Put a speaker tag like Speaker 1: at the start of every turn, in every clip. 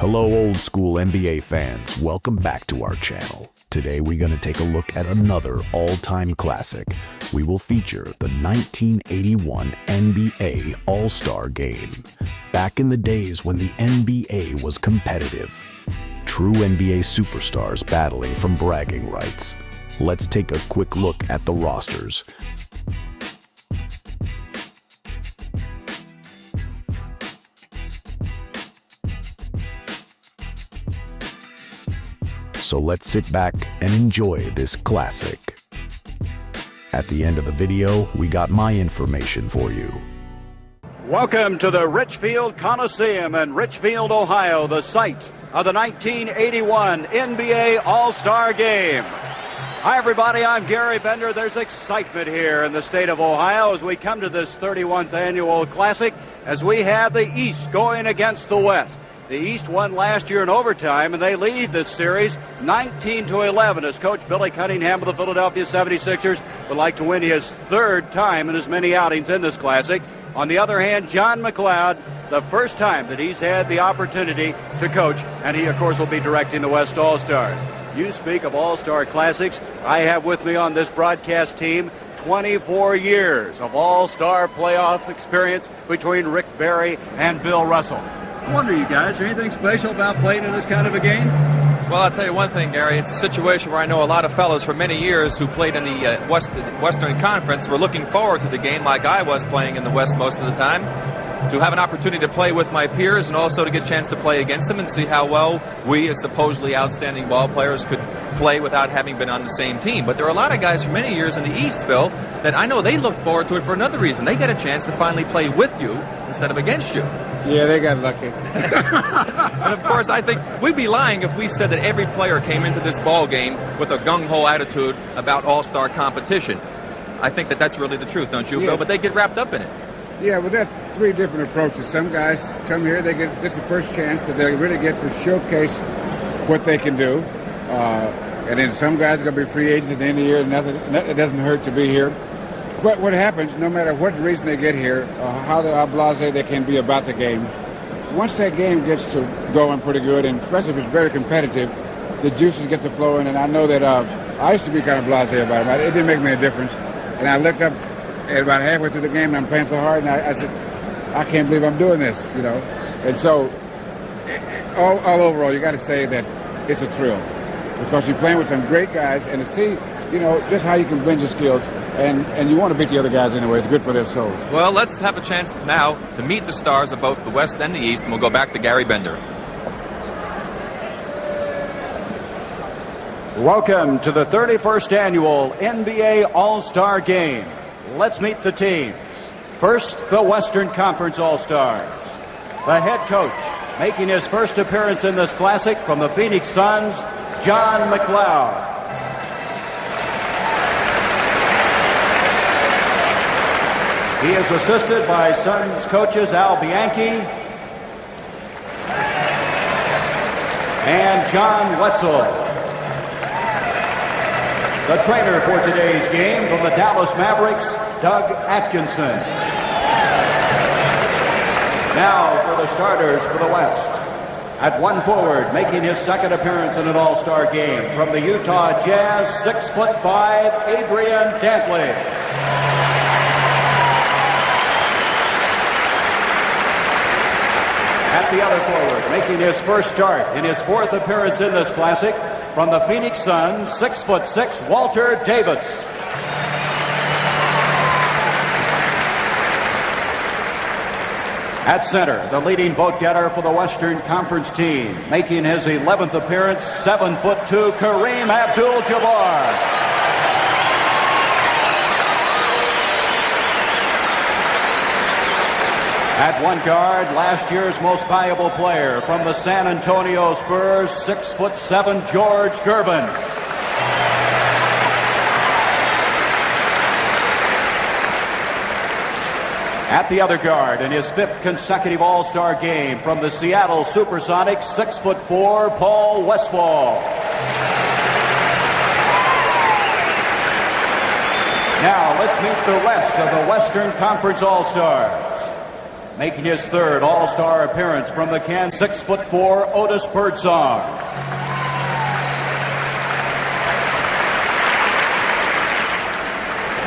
Speaker 1: Hello old school NBA fans, welcome back to our channel. Today we're going to take a look at another all-time classic. We will feature the 1981 NBA All-Star Game. Back in the days when the NBA was competitive. True NBA superstars battling from bragging rights. Let's take a quick look at the rosters. So let's sit back and enjoy this classic. At the end of the video, we got my information for you.
Speaker 2: Welcome to the Richfield Coliseum in Richfield, Ohio, the site of the 1981 NBA All-Star Game. Hi, everybody. I'm Gary Bender. There's excitement here in the state of Ohio as we come to this 31st annual Classic as we have the East going against the West. The East won last year in overtime, and they lead this series 19-11 as Coach Billy Cunningham of the Philadelphia 76ers would like to win his third time in as many outings in this Classic. On the other hand, John McLeod, the first time that he's had the opportunity to coach, and he, of course, will be directing the West All-Star. You speak of All-Star Classics. I have with me on this broadcast team 24 years of All-Star playoff experience between Rick Barry and Bill Russell. I wonder, you guys, is there anything special about playing in this kind of a game?
Speaker 3: Well, I'll tell you one thing, Gary. It's a situation where I know a lot of fellows for many years who played in the Western Conference were looking forward to the game like I was playing in the West most of the time, to have an opportunity to play with my peers and also to get a chance to play against them and see how well we as supposedly outstanding ball players could play without having been on the same team. But there are a lot of guys for many years in the East, Bill, that I know they looked forward to it for another reason. They get a chance to finally play with you instead of against you.
Speaker 4: Yeah, they got lucky.
Speaker 3: And of course, I think we'd be lying if we said that every player came into this ball game with a gung-ho attitude about all-star competition. I think that that's really the truth, don't you,
Speaker 4: Yes.
Speaker 3: Bill? But they get wrapped up in it.
Speaker 4: Yeah, well, there are three different approaches. Some guys come here, they get this is the first chance that they really get to showcase what they can do. And then some guys are going to be free agents at the end of the year. It doesn't hurt to be here. But what happens, no matter what reason they get here, how blasé they can be about the game, once that game gets to going pretty good, and especially if it's very competitive, the juices get to flowing. And I know that I used to be kind of blasé about it. It didn't make me a difference. And I looked up at about halfway through the game, and I'm playing so hard, and I said, I can't believe I'm doing this, you know. And so, all overall, you got to say that it's a thrill because you're playing with some great guys, and to see, you know, just how you can blend your skills, and you want to beat the other guys anyway. It's good for their souls.
Speaker 3: Well, let's have a chance now to meet the stars of both the West and the East, and we'll go back to Gary Bender.
Speaker 2: Welcome to the 31st annual NBA All-Star Game. Let's meet the teams. First, the Western Conference All-Stars. The head coach, making his first appearance in this Classic from the Phoenix Suns, John McLeod. He is assisted by Suns coaches Al Bianchi and John Wetzel. The trainer for today's game from the Dallas Mavericks, Doug Atkinson. Now for the starters for the West. At one forward, making his second appearance in an All-Star game from the Utah Jazz, 6'5", Adrian Dantley. At the other forward, making his first start in his fourth appearance in this Classic, from the Phoenix Suns, 6'6", Walter Davis. At center, the leading vote getter for the Western Conference team, making his 11th appearance, 7'2", Kareem Abdul-Jabbar. At one guard, last year's most valuable player from the San Antonio Spurs, 6'7", George Gervin. At the other guard, in his fifth consecutive All-Star game from the Seattle Supersonics, 6'4", Paul Westphal. Now let's meet the rest of the Western Conference All-Stars. Making his third All-Star appearance from the Kansas, 6'4", Otis Birdsong.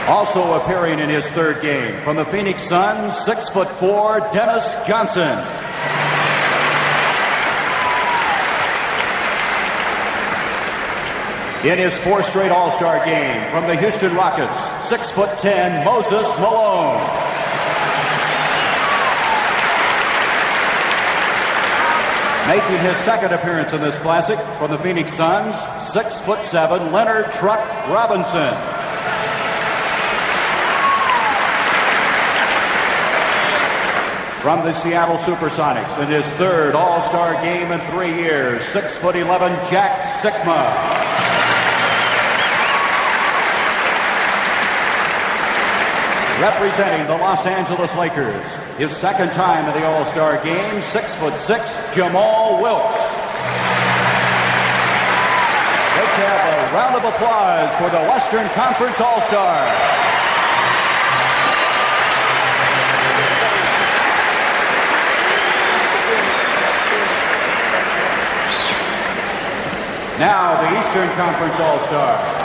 Speaker 2: Also appearing in his third game from the Phoenix Suns, 6'4", Dennis Johnson. In his fourth straight All-Star game from the Houston Rockets, 6'10", Moses Malone. Making his second appearance in this classic from the Phoenix Suns, 6'7", Leonard Truck Robinson. From the Seattle Supersonics, in his third All-Star game in 3 years, 6'11", Jack Sikma. Representing the Los Angeles Lakers, his second time in the All-Star game, 6'6", Jamal Wilkes. Let's have a round of applause for the Western Conference All-Star. Now the Eastern Conference All-Star.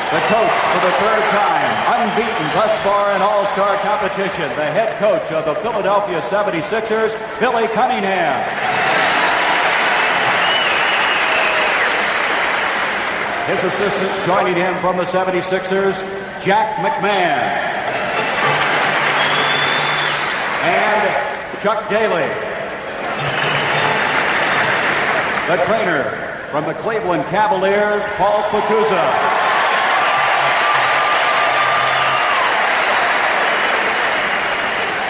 Speaker 2: The coach for the third time, unbeaten thus far in All-Star competition, the head coach of the Philadelphia 76ers, Billy Cunningham. His assistants joining him from the 76ers, Jack McMahon and Chuck Daly. The trainer from the Cleveland Cavaliers, Paul Spicuzza.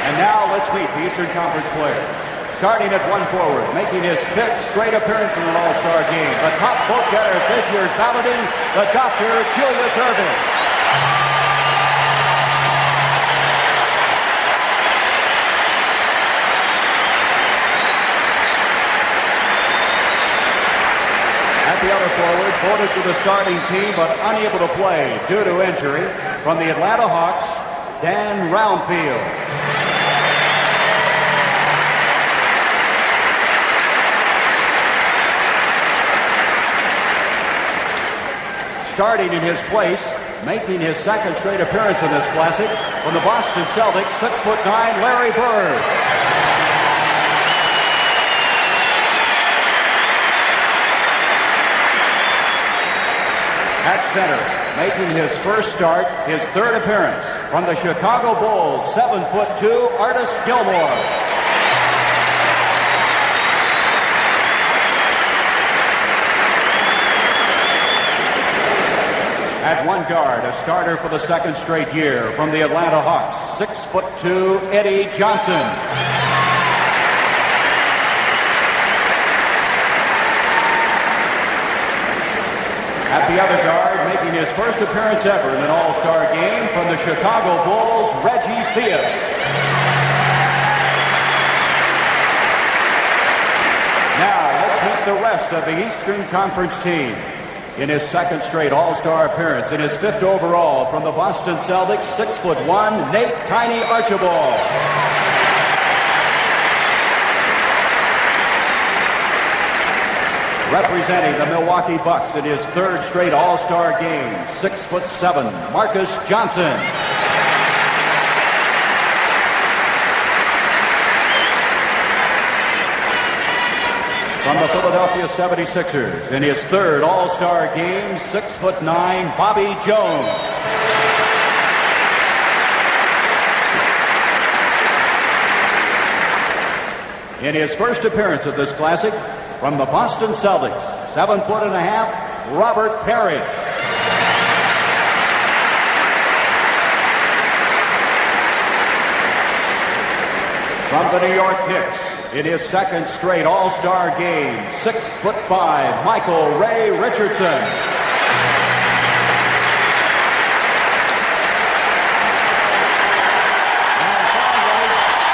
Speaker 2: And now let's meet the Eastern Conference players. Starting at one forward, making his fifth straight appearance in an All-Star game, the top vote getter at this year's balloting, the Dr. Julius Erving. At the other forward, voted to the starting team but unable to play due to injury, from the Atlanta Hawks, Dan Roundfield. Starting in his place, making his second straight appearance in this classic, from the Boston Celtics, 6'9", Larry Bird. At center, making his first start, his third appearance, from the Chicago Bulls, 7'2", Artis Gilmore. At one guard, a starter for the second straight year from the Atlanta Hawks, 6'2", Eddie Johnson. At the other guard, making his first appearance ever in an All-Star game from the Chicago Bulls, Reggie Theus. Now, let's meet the rest of the Eastern Conference team. In his second straight All-Star appearance, in his fifth overall from the Boston Celtics, 6'1", Nate Tiny Archibald. Representing the Milwaukee Bucks in his third straight All-Star game, 6'7", Marcus Johnson. From the Philadelphia 76ers, in his third All-Star game, 6'9", Bobby Jones. In his first appearance at this classic, from the Boston Celtics, 7'1", Robert Parrish. From the New York Knicks, in his second straight All-Star game, 6'5", Michael Ray Richardson. And finally,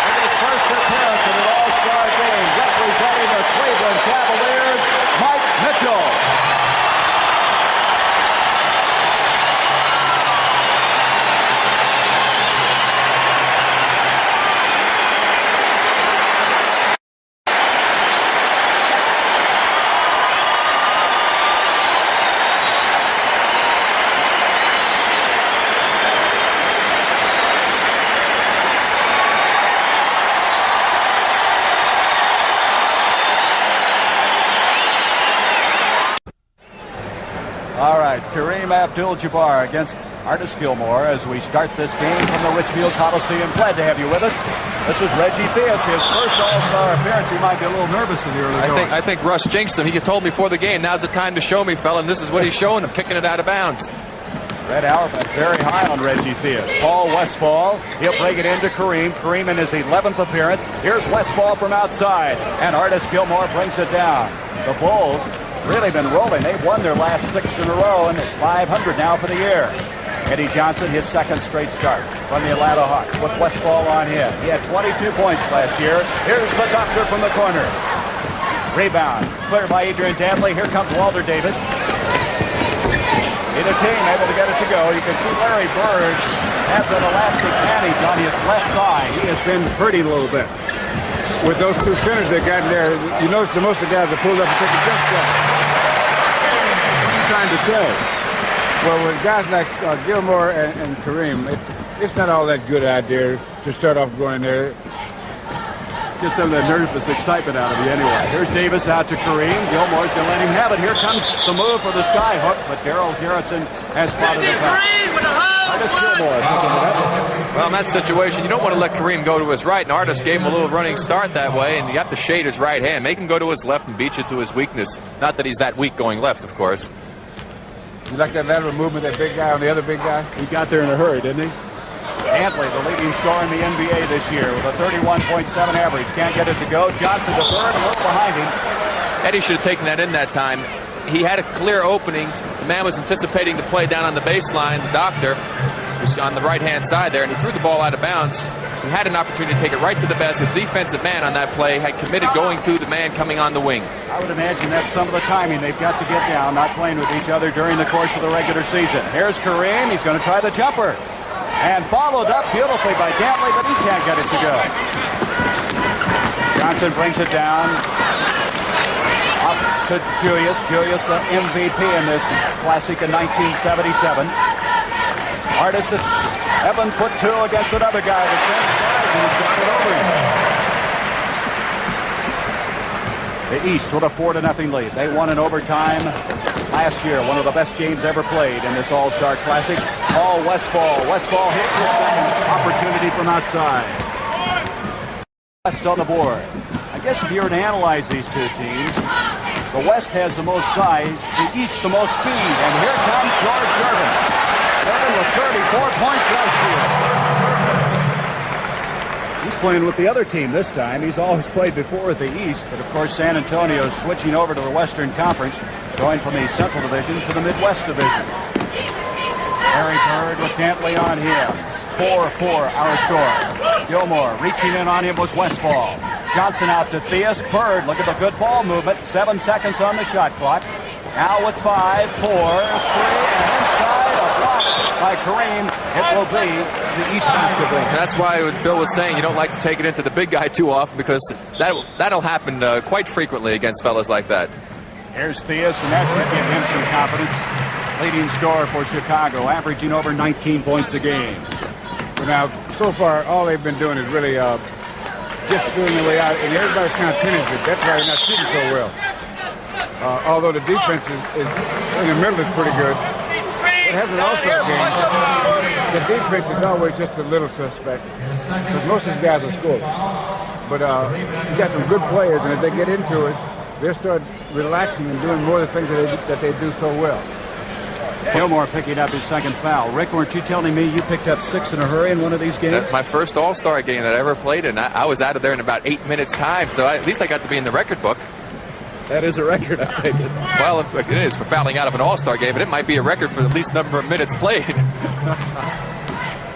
Speaker 2: in his first appearance in an All-Star game, representing the Cleveland Cavaliers, Mike Mitchell. side, Kareem Abdul-Jabbar against Artis Gilmore as we start this game from the Richfield Coliseum. Glad to have you with us. This is Reggie Theus, his first All-Star appearance. He might be a little nervous in the early going.
Speaker 3: I think Russ jinxed him. He told me before the game, now's the time to show me, fella, and this is what he's showing him, kicking it out of bounds.
Speaker 2: Red Auerbach very high on Reggie Theus. Paul Westphal, he'll break it into Kareem. Kareem in his 11th appearance. Here's Westphal from outside, and Artis Gilmore brings it down. The Bulls really been rolling. They've won their last 6 in a row, and it's 500 now for the year. Eddie Johnson, his second straight start from the Atlanta Hawks with Westphal on him. He had 22 points last year. Here's the doctor from the corner. Rebound, cleared by Adrian Dantley. Here comes Walter Davis. Either team able to get it to go. You can see Larry Bird has an elastic bandage on his left thigh. He has been hurting a little bit.
Speaker 4: With those two centers they got in there, you notice that most of the guys are pulled up and take a jump shot.
Speaker 2: What are you trying to say?
Speaker 4: Well, with guys like Gilmore and Kareem, it's not all that good idea to start off going in there.
Speaker 2: Get some of that nervous excitement out of you anyway. Here's Davis out to Kareem. Gilmore's going to let him have it. Here comes the move for the sky hook, but Darrell Garrison has spotted the foul. Artis Gilmore picking it up.
Speaker 3: Well, in that situation, you don't want to let Kareem go to his right, and Artis gave him a little running start that way, and you have to shade his right hand. Make him go to his left and beat you to his weakness. Not that he's that weak going left, of course.
Speaker 4: You like that lateral movement, that big guy on the other big guy?
Speaker 2: He got there in a hurry, didn't he? Dantley, the leading scorer in the NBA this year with a 31.7 average. Can't get it to go. Johnson to third, a little behind him.
Speaker 3: Eddie should have taken that in that time. He had a clear opening. The man was anticipating the play down on the baseline. The doctor was on the right-hand side there, and he threw the ball out of bounds. He had an opportunity to take it right to the basket. The defensive man on that play had committed going to the man coming on the wing.
Speaker 2: I would imagine that's some of the timing they've got to get down, not playing with each other during the course of the regular season. Here's Kareem. He's going to try the jumper. And followed up beautifully by Dantley, but he can't get it to go. Johnson brings it down. Up to Julius. Julius, the MVP in this Classic in 1977. Artis at 7'2" against another guy the same size, and he shot it over him. The East with a 4-0 lead. They won in overtime last year. One of the best games ever played in this All-Star Classic. Paul Westphal. Westphal hits his second opportunity from outside. West on the board. I guess if you were to analyze these two teams, the West has the most size, the East the most speed. And here comes George Gervin. Gervin with 34 points last year. He's playing with the other team this time. He's always played before with the East, but of course San Antonio's switching over to the Western Conference, going from the Central Division to the Midwest Division. Larry Bird with Dantley on him. 4-4 our score. Gilmore reaching in on him was Westphal. Johnson out to Theus. Bird, look at the good ball movement. 7 seconds on the shot clock. Now with 5, 4, 3, and inside a block by Kareem. It will be the East basketball.
Speaker 3: That's why Bill was saying you don't like to take it into the big guy too often, because that'll happen quite frequently against fellas like that.
Speaker 2: Here's Theus, and that should give him some confidence. Leading scorer for Chicago, averaging over 19 points a game.
Speaker 4: But now, so far, all they've been doing is really just feeling their way out, and everybody's kind of penetrated. That's why they're not shooting so well. Although the defense is in the middle is pretty good. What happens in All-Star games, the defense is always just a little suspect, because most of these guys are scorers. But you got some good players, and as they get into it, they'll start relaxing and doing more of the things that they do so well.
Speaker 2: Gilmore picking up his second foul. Rick, weren't you telling me you picked up 6 in a hurry in one of these games?
Speaker 3: That's my first All-Star game that I ever played in. I was out of there in about 8 minutes' time, so at least I got to be in the record book.
Speaker 2: That is a record, I take it.
Speaker 3: Well, if it is for fouling out of an All-Star game, but it might be a record for the least number of minutes played.
Speaker 4: You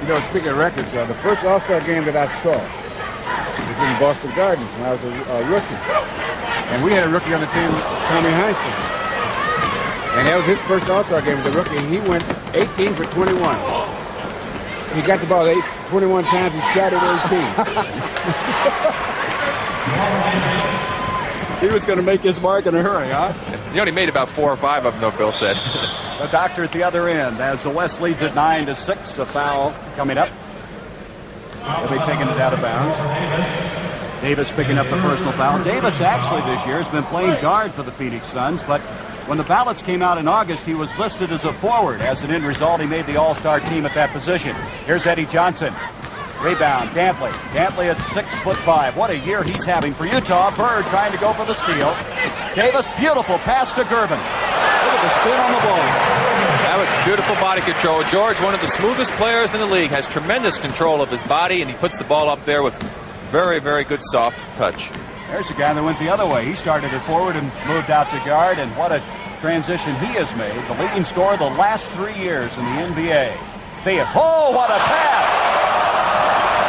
Speaker 4: know, speaking of records, the first All-Star game that I saw was in Boston Gardens when I was a rookie. And we had a rookie on the team, Tommy Heinsohn. And that was his first All-Star game as a rookie. He went 18 for 21. He got the ball 21 times. He shot it 18.
Speaker 2: He was going to make his mark in a hurry, huh?
Speaker 3: He only made about 4 or 5 of them, though, Bill said.
Speaker 2: The doctor at the other end as the West leads at 9-6. A foul coming up. They'll be taking it out of bounds. Davis picking up the personal foul. Davis actually this year has been playing guard for the Phoenix Suns, but when the ballots came out in August, he was listed as a forward. As an end result, he made the All-Star team at that position. Here's Eddie Johnson. Rebound, Dantley. Dantley at 6'5". What a year he's having for Utah. Bird trying to go for the steal. Davis, beautiful pass to Gervin. Look at the spin on the ball.
Speaker 3: That was beautiful body control. George, one of the smoothest players in the league, has tremendous control of his body, and he puts the ball up there with very, very good soft touch.
Speaker 2: There's a guy that went the other way. He started at forward and moved out to guard, and what a transition he has made. The leading scorer the last 3 years in the NBA. Theus. Oh, what a pass!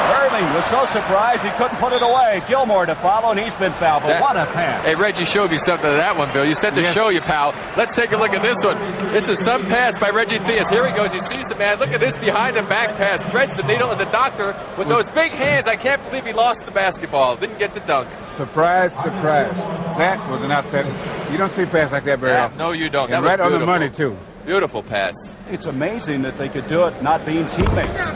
Speaker 2: Irving was so surprised he couldn't put it away. Gilmore to follow, and he's been fouled. But what a pass.
Speaker 3: Hey, Reggie showed me something to that one, Bill. You said to show you, pal. Let's take a look at this one. This is some pass by Reggie Theus. Here he goes. He sees the man. Look at this behind him back pass. Threads the needle, and the doctor, with those big hands, I can't believe he lost the basketball. Didn't get the dunk.
Speaker 4: Surprise, surprise. That was an outstanding. You don't see a pass like that very often.
Speaker 3: No, you don't.
Speaker 4: And
Speaker 3: That
Speaker 4: right
Speaker 3: was
Speaker 4: on the money, too.
Speaker 3: Beautiful pass.
Speaker 2: It's amazing that they could do it not being teammates.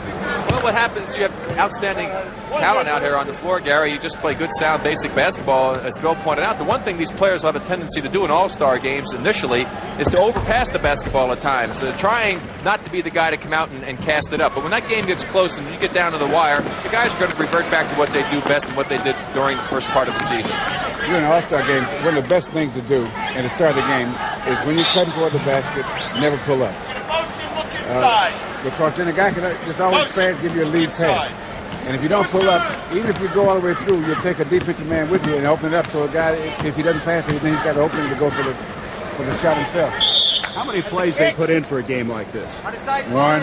Speaker 3: Well, what happens, you have outstanding talent out here on the floor, Gary. You just play good, sound, basic basketball. As Bill pointed out, the one thing these players have a tendency to do in all-star games initially is to overpass the basketball at times. So trying not to be the guy to come out and cast it up. But when that game gets close and you get down to the wire, the guys are going to revert back to what they do best and what they did during the first part of the season.
Speaker 4: During an all-star game, one of the best things to do at the start of the game is when you're cutting toward the basket, never pull up. Because then the guy can just always pass, give you a lead pass. And if you don't pull up, even if you go all the way through, you'll take a defensive man with you and open it up. So a guy, if he doesn't pass it, then he's got an opening to go for the shot himself.
Speaker 2: How many plays they put in for a game like this?
Speaker 4: One.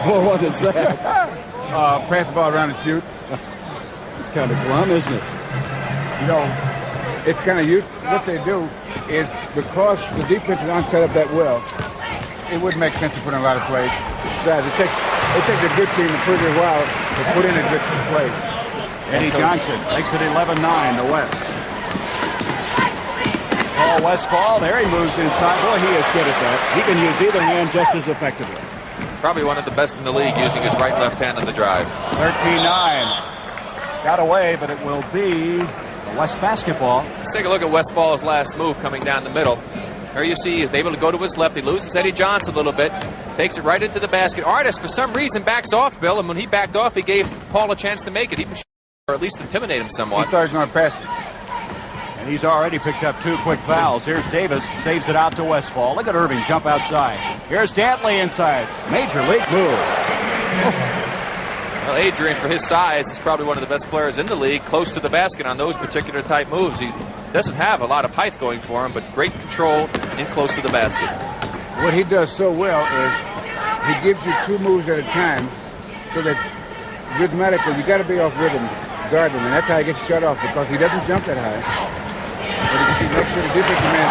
Speaker 2: Well, what is that?
Speaker 4: Pass the ball around and shoot.
Speaker 2: It's kind of glum, isn't it?
Speaker 4: You know, it's kind of what they do is because the defense is not set up that well, it wouldn't make sense to put in a lot of plays. Besides, it takes a good team to put it a while to put in a good play.
Speaker 2: Eddie Johnson makes it 11-9 to West. Paul Westphal, there he moves inside. Boy, he is good at that. He can use either hand just as effectively.
Speaker 3: Probably one of the best in the league using his right and left hand on the drive.
Speaker 2: 13-9. Got away, but it will be West basketball.
Speaker 3: Let's take a look at Westfall's last move coming down the middle. Here you see he's able to go to his left. He loses Eddie Johnson a little bit. Takes it right into the basket. Artis, for some reason, backs off, Bill. And when he backed off, he gave Paul a chance to make it. Or at least intimidate him somewhat.
Speaker 4: He thought he was going to pass it.
Speaker 2: And he's already picked up 2 quick fouls. Here's Davis. Saves it out to Westfall. Look at Irving jump outside. Here's Dantley inside. Major league move.
Speaker 3: Well, Adrian, for his size, is probably one of the best players in the league, close to the basket on those particular type moves. He doesn't have a lot of height going for him, but great control in close to the basket.
Speaker 4: What he does so well is he gives you 2 moves at a time so that rhythmically, you got to be off rhythm, guard him, and that's how he gets shut off because he doesn't jump that high. But he makes sure the defensive man's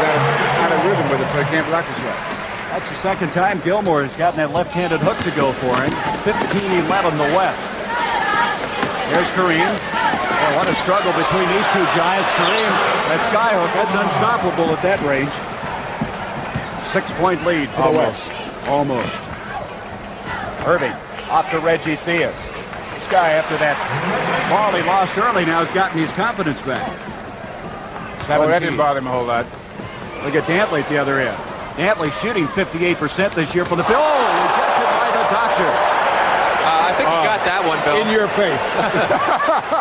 Speaker 4: out of rhythm with it so he can't block the shot.
Speaker 2: That's the second time Gilmore has gotten that left-handed hook to go for him. 15-11 the West. There's Kareem. Oh, what a struggle between these 2 giants. Kareem, that skyhook, that's unstoppable at that range. 6-point lead for the West. Almost. Irving off to Reggie Theus. This guy, after that ball he lost early, now has gotten his confidence back. 17.
Speaker 4: Oh, that didn't bother him a whole lot.
Speaker 2: Look at Dantley at the other end. Dantley shooting 58% this year from the field. Oh, rejected by the doctor.
Speaker 3: I think you got that one, Bill.
Speaker 4: In your face.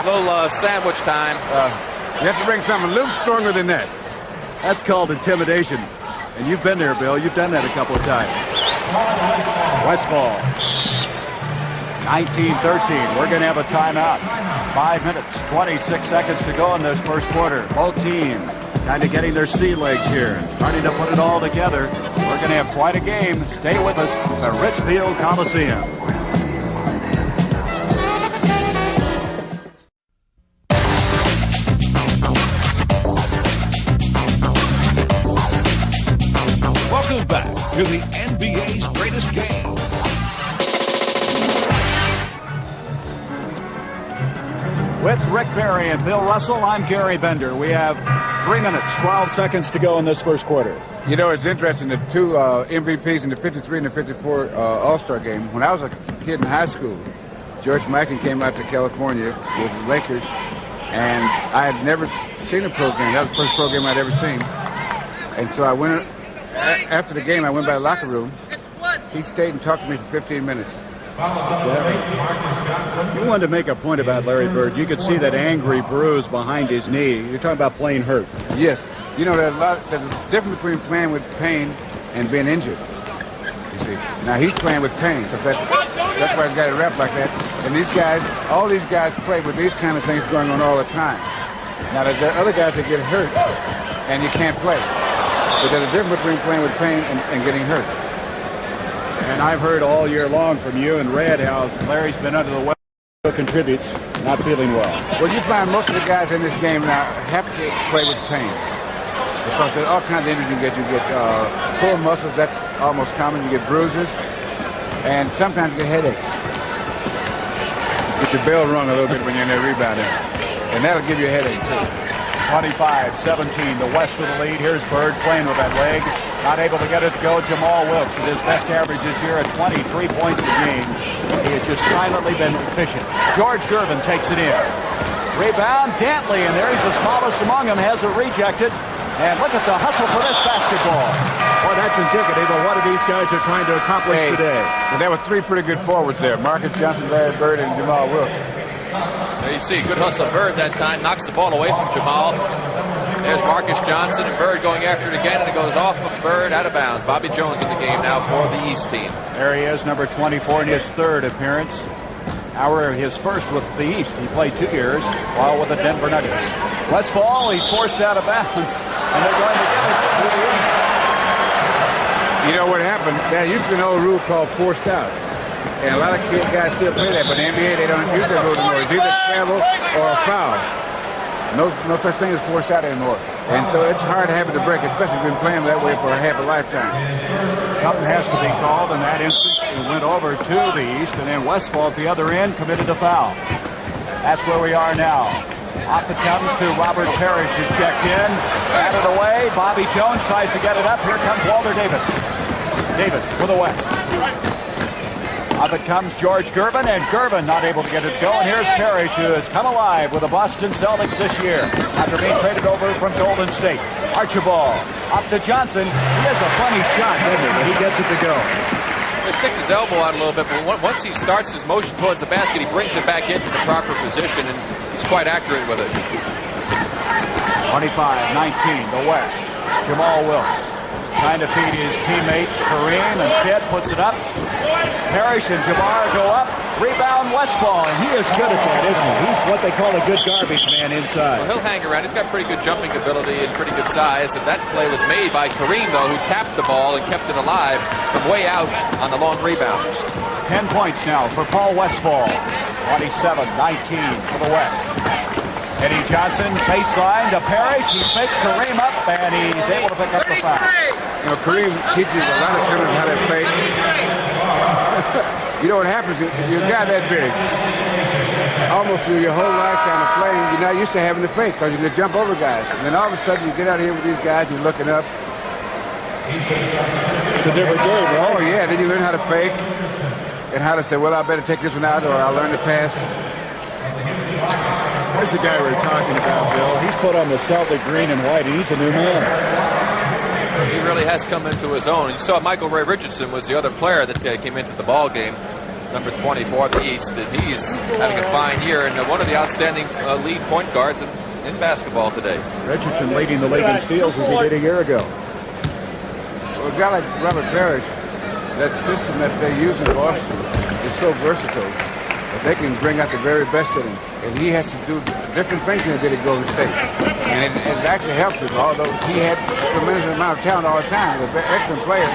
Speaker 3: Little sandwich time.
Speaker 4: You have to bring something a little stronger than that.
Speaker 2: That's called intimidation. And you've been there, Bill. You've done that a couple of times. Westfall. 19-13. We're going to have a timeout. 5 minutes, 26 seconds to go in this first quarter. Both teams kind of getting their sea legs here, starting to put it all together. We're going to have quite a game. Stay with us at the Richfield Coliseum.
Speaker 5: Welcome back to the NBA's greatest game.
Speaker 2: With Rick Barry and Bill Russell, I'm Gary Bender. We have 3 minutes, 12 seconds to go in this first quarter.
Speaker 4: You know, it's interesting, the 2 MVPs in the 53 and the 54 All-Star game. When I was a kid in high school, George Mikan came out to California with the Lakers, And I had never seen a pro game. That was the first pro game I'd ever seen. And so I went, after the game, I went by the locker room. He stayed and talked to me for 15 minutes.
Speaker 2: You wanted to make a point about Larry Bird. You could see that angry bruise behind his knee. You're talking about playing hurt.
Speaker 4: Yes. You know, there's a difference between playing with pain and being injured. You see. Now, he's playing with pain because that's why he's got it wrapped like that. And these guys, all these guys play with these kind of things going on all the time. Now, there's other guys that get hurt and you can't play. But there's a difference between playing with pain and getting hurt.
Speaker 2: And I've heard all year long from you and Red how Larry's been under the weather, contributes, not feeling well.
Speaker 4: Well, you find most of the guys in this game now have to play with pain. Because there's all kinds of injuries you get. You get pulled muscles, that's almost common. You get bruises. And sometimes you get headaches. Get your bell rung a little bit when you're in there rebounding. And that'll give you a headache, too.
Speaker 2: 25-17, the West with the lead. Here's Bird playing with that leg. Not able to get it to go. Jamal Wilkes with his best average this year at 23 points a game. He has just silently been efficient. George Gervin takes it in. Rebound, Dantley, and there he's the smallest among them, has it rejected. And look at the hustle for this basketball. Boy, that's indicative of what these guys are trying to accomplish today.
Speaker 4: Well, there were three pretty good forwards there. Marcus Johnson, Larry Bird, and Jamal Wilkes.
Speaker 3: There you see, good hustle. Bird that time knocks the ball away from Jamal. There's Marcus Johnson and Bird going after it again, and it goes off of Bird out of bounds. Bobby Jones in the game now for the East team.
Speaker 2: There he is, number 24 in his third appearance. His first with the East. He played 2 years while with the Denver Nuggets. Westfall, he's forced out of bounds, and they're going to get it to the East.
Speaker 4: You know what happened? There used to be an old rule called forced out. And a lot of guys still play that, but in the NBA, they don't use that rule anymore. It's either travel or a foul. No such thing as forced out anymore. And so it's hard to have it to break, especially if you've been playing that way for half a lifetime.
Speaker 2: Something has to be called. In that instance, it went over to the East, and then Westfall at the other end committed a foul. That's where we are now. Off it comes to Robert Parrish, who's checked in. Batted away. Bobby Jones tries to get it up. Here comes Walter Davis. Davis for the West. Up it comes George Gervin, and Gervin not able to get it going. Here's Parrish, who has come alive with the Boston Celtics this year after being traded over from Golden State. Archibald up to Johnson. He has a funny shot, doesn't he? But he gets it to go.
Speaker 3: He sticks his elbow out a little bit, but once he starts his motion towards the basket, he brings it back into the proper position, and he's quite accurate with it.
Speaker 2: 25-19, the West. Jamal Wilkes trying to feed his teammate Kareem. Instead, puts it up. Parrish and Jamar go up. Rebound Westfall, and he is good at that, isn't he? He's what they call a good garbage man inside.
Speaker 3: Well, he'll hang around. He's got pretty good jumping ability and pretty good size. And that play was made by Kareem, though, who tapped the ball and kept it alive from way out on the long rebound.
Speaker 2: 10 points now for Paul Westfall. 27-19 for the West. Eddie Johnson, baseline to Parrish. He faked Kareem up, and he's able to pick up the foul.
Speaker 4: You know, Kareem teaches a lot of children how to fake. You know what happens? If you're a guy that big, almost through your whole lifetime of playing, you're not used to having to fake because you can jump over guys. And then all of a sudden, you get out here with these guys, you're looking up.
Speaker 2: It's a different game, right?
Speaker 4: Oh, yeah. Then you learn how to fake and how to say, well, I better take this one out or I'll learn to pass.
Speaker 2: There's the guy we were talking about, Bill. He's put on the Celtic green and white, and he's a new man.
Speaker 3: He really has come into his own. You saw Michael Ray Richardson was the other player that came into the ball game, number 24 of the East, and he's having a fine year and one of the outstanding lead point guards in basketball today.
Speaker 2: Richardson leading the league in steals as he did a year ago.
Speaker 4: Well, a guy like Robert Parrish, that system that they use in Boston is so versatile. They can bring out the very best in him. And he has to do different things than he did at Golden State. And it actually helped him, although he had a tremendous amount of talent all the time. He was an excellent player.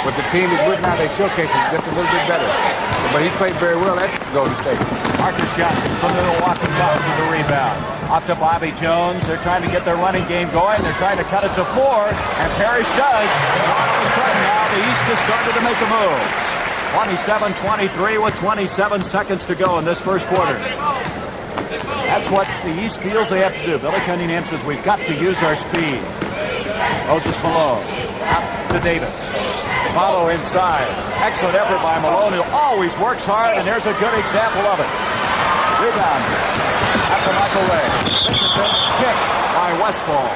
Speaker 4: But the team he's with now, they showcase him just a little bit better. But he played very well at Golden State.
Speaker 2: Marcus Johnson from the Milwaukee Bucks with the rebound. Off to Bobby Jones. They're trying to get their running game going. They're trying to cut it to 4, and Parrish does. All of a sudden now, the East has started to make a move. 27-23 with 27 seconds to go in this first quarter. That's what the East feels they have to do. Billy Cunningham says we've got to use our speed. Moses Malone out to Davis. Follow inside. Excellent effort by Malone, who always works hard, and there's a good example of it. Rebound. Out to Michael Ray. Richardson kicked by Westfall.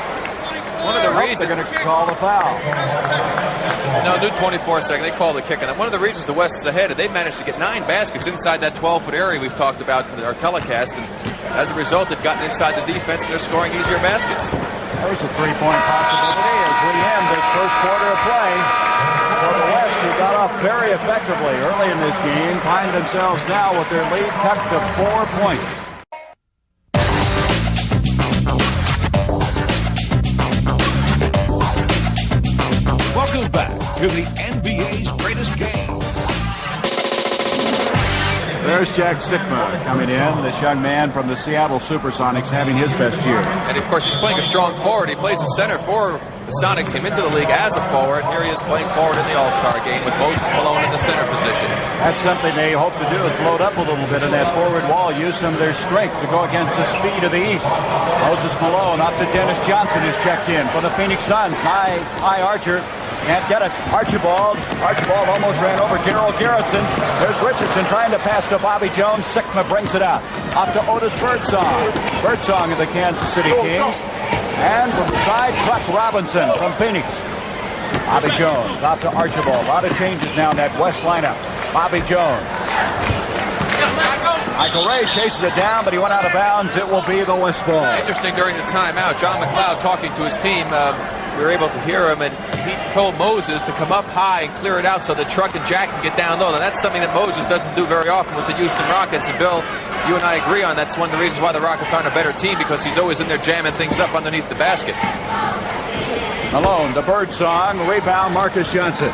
Speaker 3: One of the reasons
Speaker 2: they're going to call the foul.
Speaker 3: No, new 24 second. They call the kick. And one of the reasons the West is ahead, they've managed to get 9 baskets inside that 12-foot area we've talked about in our telecast. And as a result, they've gotten inside the defense and they're scoring easier baskets.
Speaker 2: There's a three-point possibility as we end this first quarter of play. So the West, who got off very effectively early in this game, find themselves now with their lead cut to 4 points.
Speaker 5: Welcome back to the NBA's greatest game.
Speaker 2: There's Jack Sikma coming in, this young man from the Seattle Supersonics having his best year.
Speaker 3: And, of course, he's playing a strong forward. He plays the center for the Sonics. Came into the league as a forward. Here he is playing forward in the All-Star game with Moses Malone in the center position.
Speaker 2: That's something they hope to do, is load up a little bit in that forward wall, use some of their strength to go against the speed of the East. Moses Malone off to Dennis Johnson, who's checked in for the Phoenix Suns. Nice high archer. Can't get it. Archibald almost ran over Daryl Garrettson. There's Richardson trying to pass to Bobby Jones. Sikma brings it out. Off to Otis Birdsong. Birdsong of the Kansas City Kings. And from the side, Truck Robinson from Phoenix. Bobby Jones off to Archibald. A lot of changes now in that West lineup. Bobby Jones. Michael Ray chases it down, but he went out of bounds. It will be the West ball.
Speaker 3: Interesting, during the timeout, John McLeod talking to his team, we were able to hear him, and he told Moses to come up high and clear it out so that Truck and Jack can get down low. Now, that's something that Moses doesn't do very often with the Houston Rockets. And, Bill, you and I agree on that's one of the reasons why the Rockets aren't a better team, because he's always in there jamming things up underneath the basket. Malone, the Birdsong, rebound, Marcus Johnson.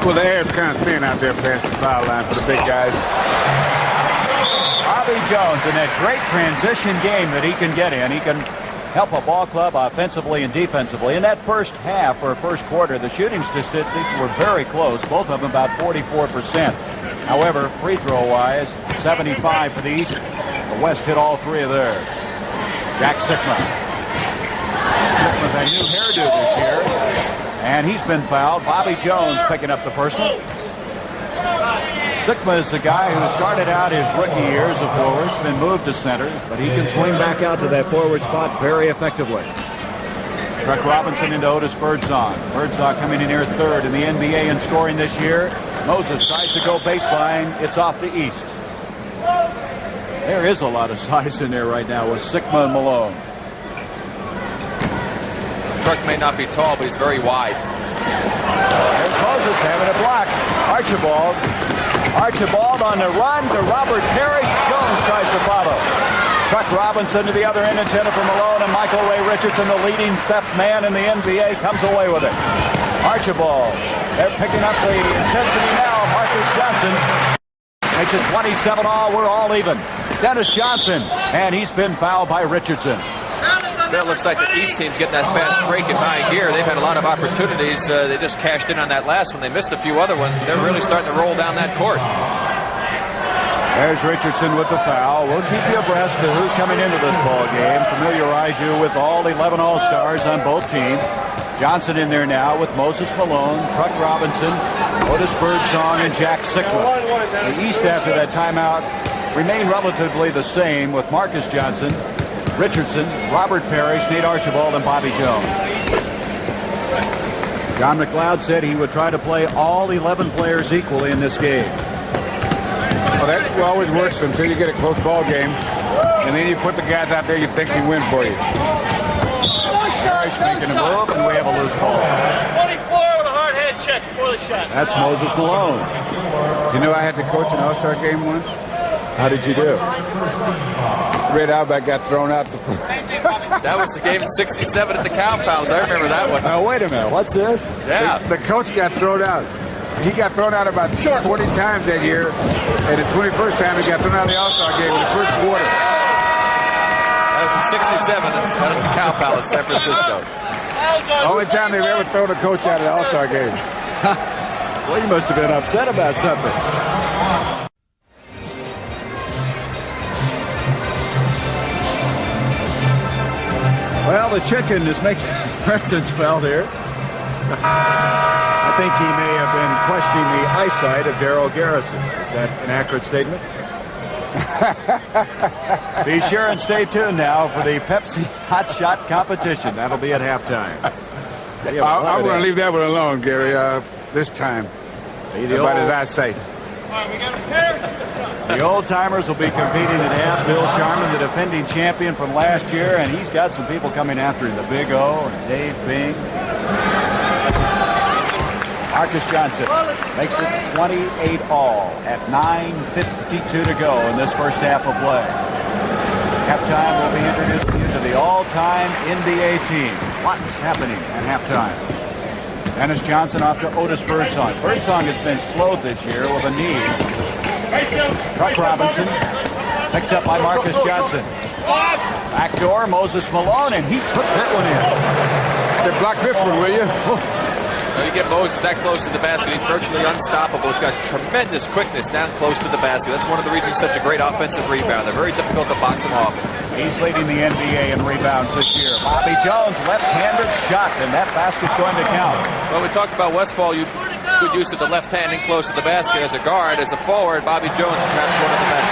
Speaker 4: Well, the air's kind of thin out there past the foul line for the big guys.
Speaker 2: Bobby Jones in that great transition game that he can get in. He can help a ball club offensively and defensively. In that first half or first quarter, the shooting statistics were very close, both of them about 44%. However, free throw wise, 75 for the East. The West hit all 3 of theirs. Jack Sikma. Sikma with a new hairdo this year, and he's been fouled. Bobby Jones picking up the personal. Sikma is the guy who started out his rookie years of forwards, been moved to center, but he can swing back out to that forward spot very effectively. Truck Robinson into Otis Birdsong. Birdsong coming in here third in the NBA in scoring this year. Moses tries to go baseline. It's off the East. There is a lot of size in there right now with Sikma and Malone.
Speaker 3: Truck may not be tall, but he's very wide.
Speaker 2: There's Moses having a block. Archibald on the run to Robert Parrish. Jones tries to follow. Truck Robinson to the other end, intended for Malone, and Michael Ray Richardson, the leading theft man in the NBA, comes away with it. Archibald, they're picking up the intensity now. Marcus Johnson makes it 27 all. We're all even. Dennis Johnson, and he's been fouled by Richardson.
Speaker 3: It looks like the East team's getting that fast break in high gear. They've had a lot of opportunities. They just cashed in on that last one. They missed a few other ones, but they're really starting to roll down that court.
Speaker 2: There's Richardson with the foul. We'll keep you abreast of who's coming into this ball game. Familiarize you with all 11 All-Stars on both teams. Johnson in there now with Moses Malone, Truck Robinson, Otis Birdsong, and Jack Sikma. The East, after that timeout, remain relatively the same with Marcus Johnson, Richardson, Robert Parrish, Nate Archibald, and Bobby Jones. John McLeod said he would try to play all 11 players equally in this game.
Speaker 4: Well, that always works until you get a close ball game, and then you put the guys out there you think can win for you.
Speaker 2: Parrish making a move, and we have a loose ball.
Speaker 6: 24 with a hard head check before the shot.
Speaker 2: That's Moses Malone.
Speaker 4: Do you know I had to coach an All-Star game once?
Speaker 2: How did you do?
Speaker 4: Red Auerbach got thrown out.
Speaker 3: That was the game in '67 at the Cow Palace. I remember that one.
Speaker 2: Now, wait a minute. What's this?
Speaker 3: Yeah.
Speaker 4: The coach got thrown out. He got thrown out about 20 times that year, and the 21st time he got thrown out of the All-Star game in the first quarter.
Speaker 3: That was in '67 at the Cow Palace, San Francisco.
Speaker 4: Only time they've ever thrown a coach out of the All-Star game.
Speaker 2: Well, you must have been upset about something. Well, the chicken is making his presence felt here. I think he may have been questioning the eyesight of Daryl Garrison. Is that an accurate statement? Be sure and stay tuned now for the Pepsi Hot Shot competition. That'll be at halftime.
Speaker 4: I'm going to leave that one alone, Gary, this time. About as I say.
Speaker 2: The old-timers will be competing at half. Bill Sharman, the defending champion from last year, and he's got some people coming after him. The Big O and Dave Bing. Marcus Johnson makes it 28 all at 9:52 to go in this first half of play. Halftime will be introducing you to the all-time NBA team. Lots happening at halftime. Dennis Johnson off to Otis Birdsong. Birdsong has been slowed this year with a knee. Truck Robinson picked up by Marcus Johnson. Backdoor, Moses Malone, and he took that one in.
Speaker 4: Said, block this one, will you?
Speaker 3: You get Moses that close to the basket, he's virtually unstoppable. He's got tremendous quickness down close to the basket. That's one of the reasons he's such a great offensive rebounder. Very difficult to box him off.
Speaker 2: He's leading the NBA in rebounds this year. Bobby Jones, left-handed shot, and that basket's going to count.
Speaker 3: Well, we talked about Westfall. You good use of the left hand in close to the basket as a guard. As a forward, Bobby Jones, perhaps one of the best.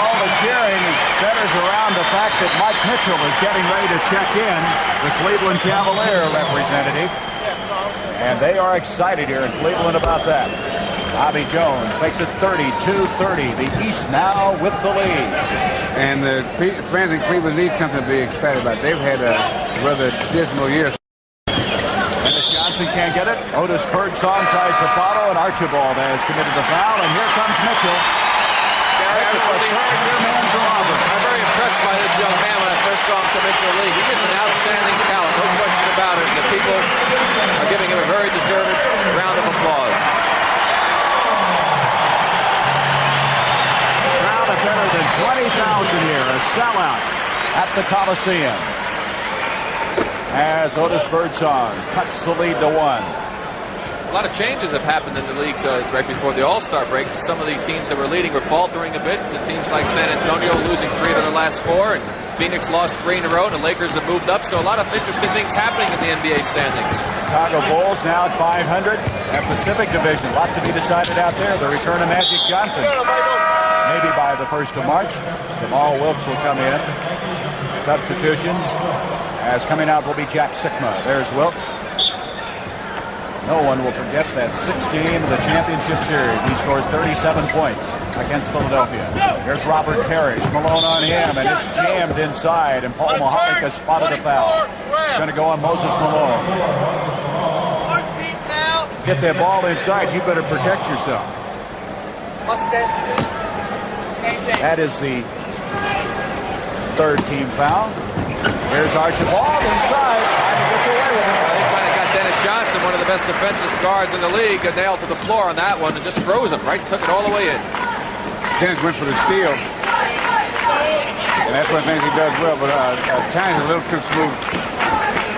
Speaker 2: All the cheering centers around the fact that Mike Mitchell is getting ready to check in, the Cleveland Cavalier representative. And they are excited here in Cleveland about that. Bobby Jones makes it 32-30. The East now with the lead.
Speaker 4: And the fans in Cleveland need something to be excited about. They've had a rather dismal year.
Speaker 2: Dennis Johnson can't get it. Otis Birdsong tries to follow, and Archibald has committed the foul. And here comes Mitchell.
Speaker 3: I'm very impressed by this young man when I first saw him come into the league. He is an outstanding talent, no question about it. The people are giving him a very deserved round of applause.
Speaker 2: Crowd of better than 20,000 here, a sellout at the Coliseum. As Otis Birdsong cuts the lead to 1.
Speaker 3: A lot of changes have happened in the leagues right before the All-Star break. Some of the teams that were leading were faltering a bit. The teams like San Antonio losing 3 of their last 4, and Phoenix lost 3 in a row, and the Lakers have moved up. So a lot of interesting things happening in the NBA standings.
Speaker 2: Chicago Bulls now at 500. That Pacific Division, a lot to be decided out there. The return of Magic Johnson. Maybe by the 1st of March. Jamal Wilkes will come in. Substitution. As coming out will be Jack Sikma. There's Wilkes. No one will forget that 6th game of the championship series. He scored 37 points against Philadelphia. Here's Robert Parrish. Malone on him, and it's jammed inside, and Paul Maharnik has spotted a foul. It's going to go on Moses Malone. Get that ball inside. You better protect yourself. That is the 3rd team foul. Here's Archibald inside. And he gets away with it.
Speaker 3: Dennis Johnson, one of the best defensive guards in the league, got nailed to the floor on that one and just froze him, right? Took it all the way in.
Speaker 4: Dennis went for the steal. And that's one thing he does well, but at times a little too smooth.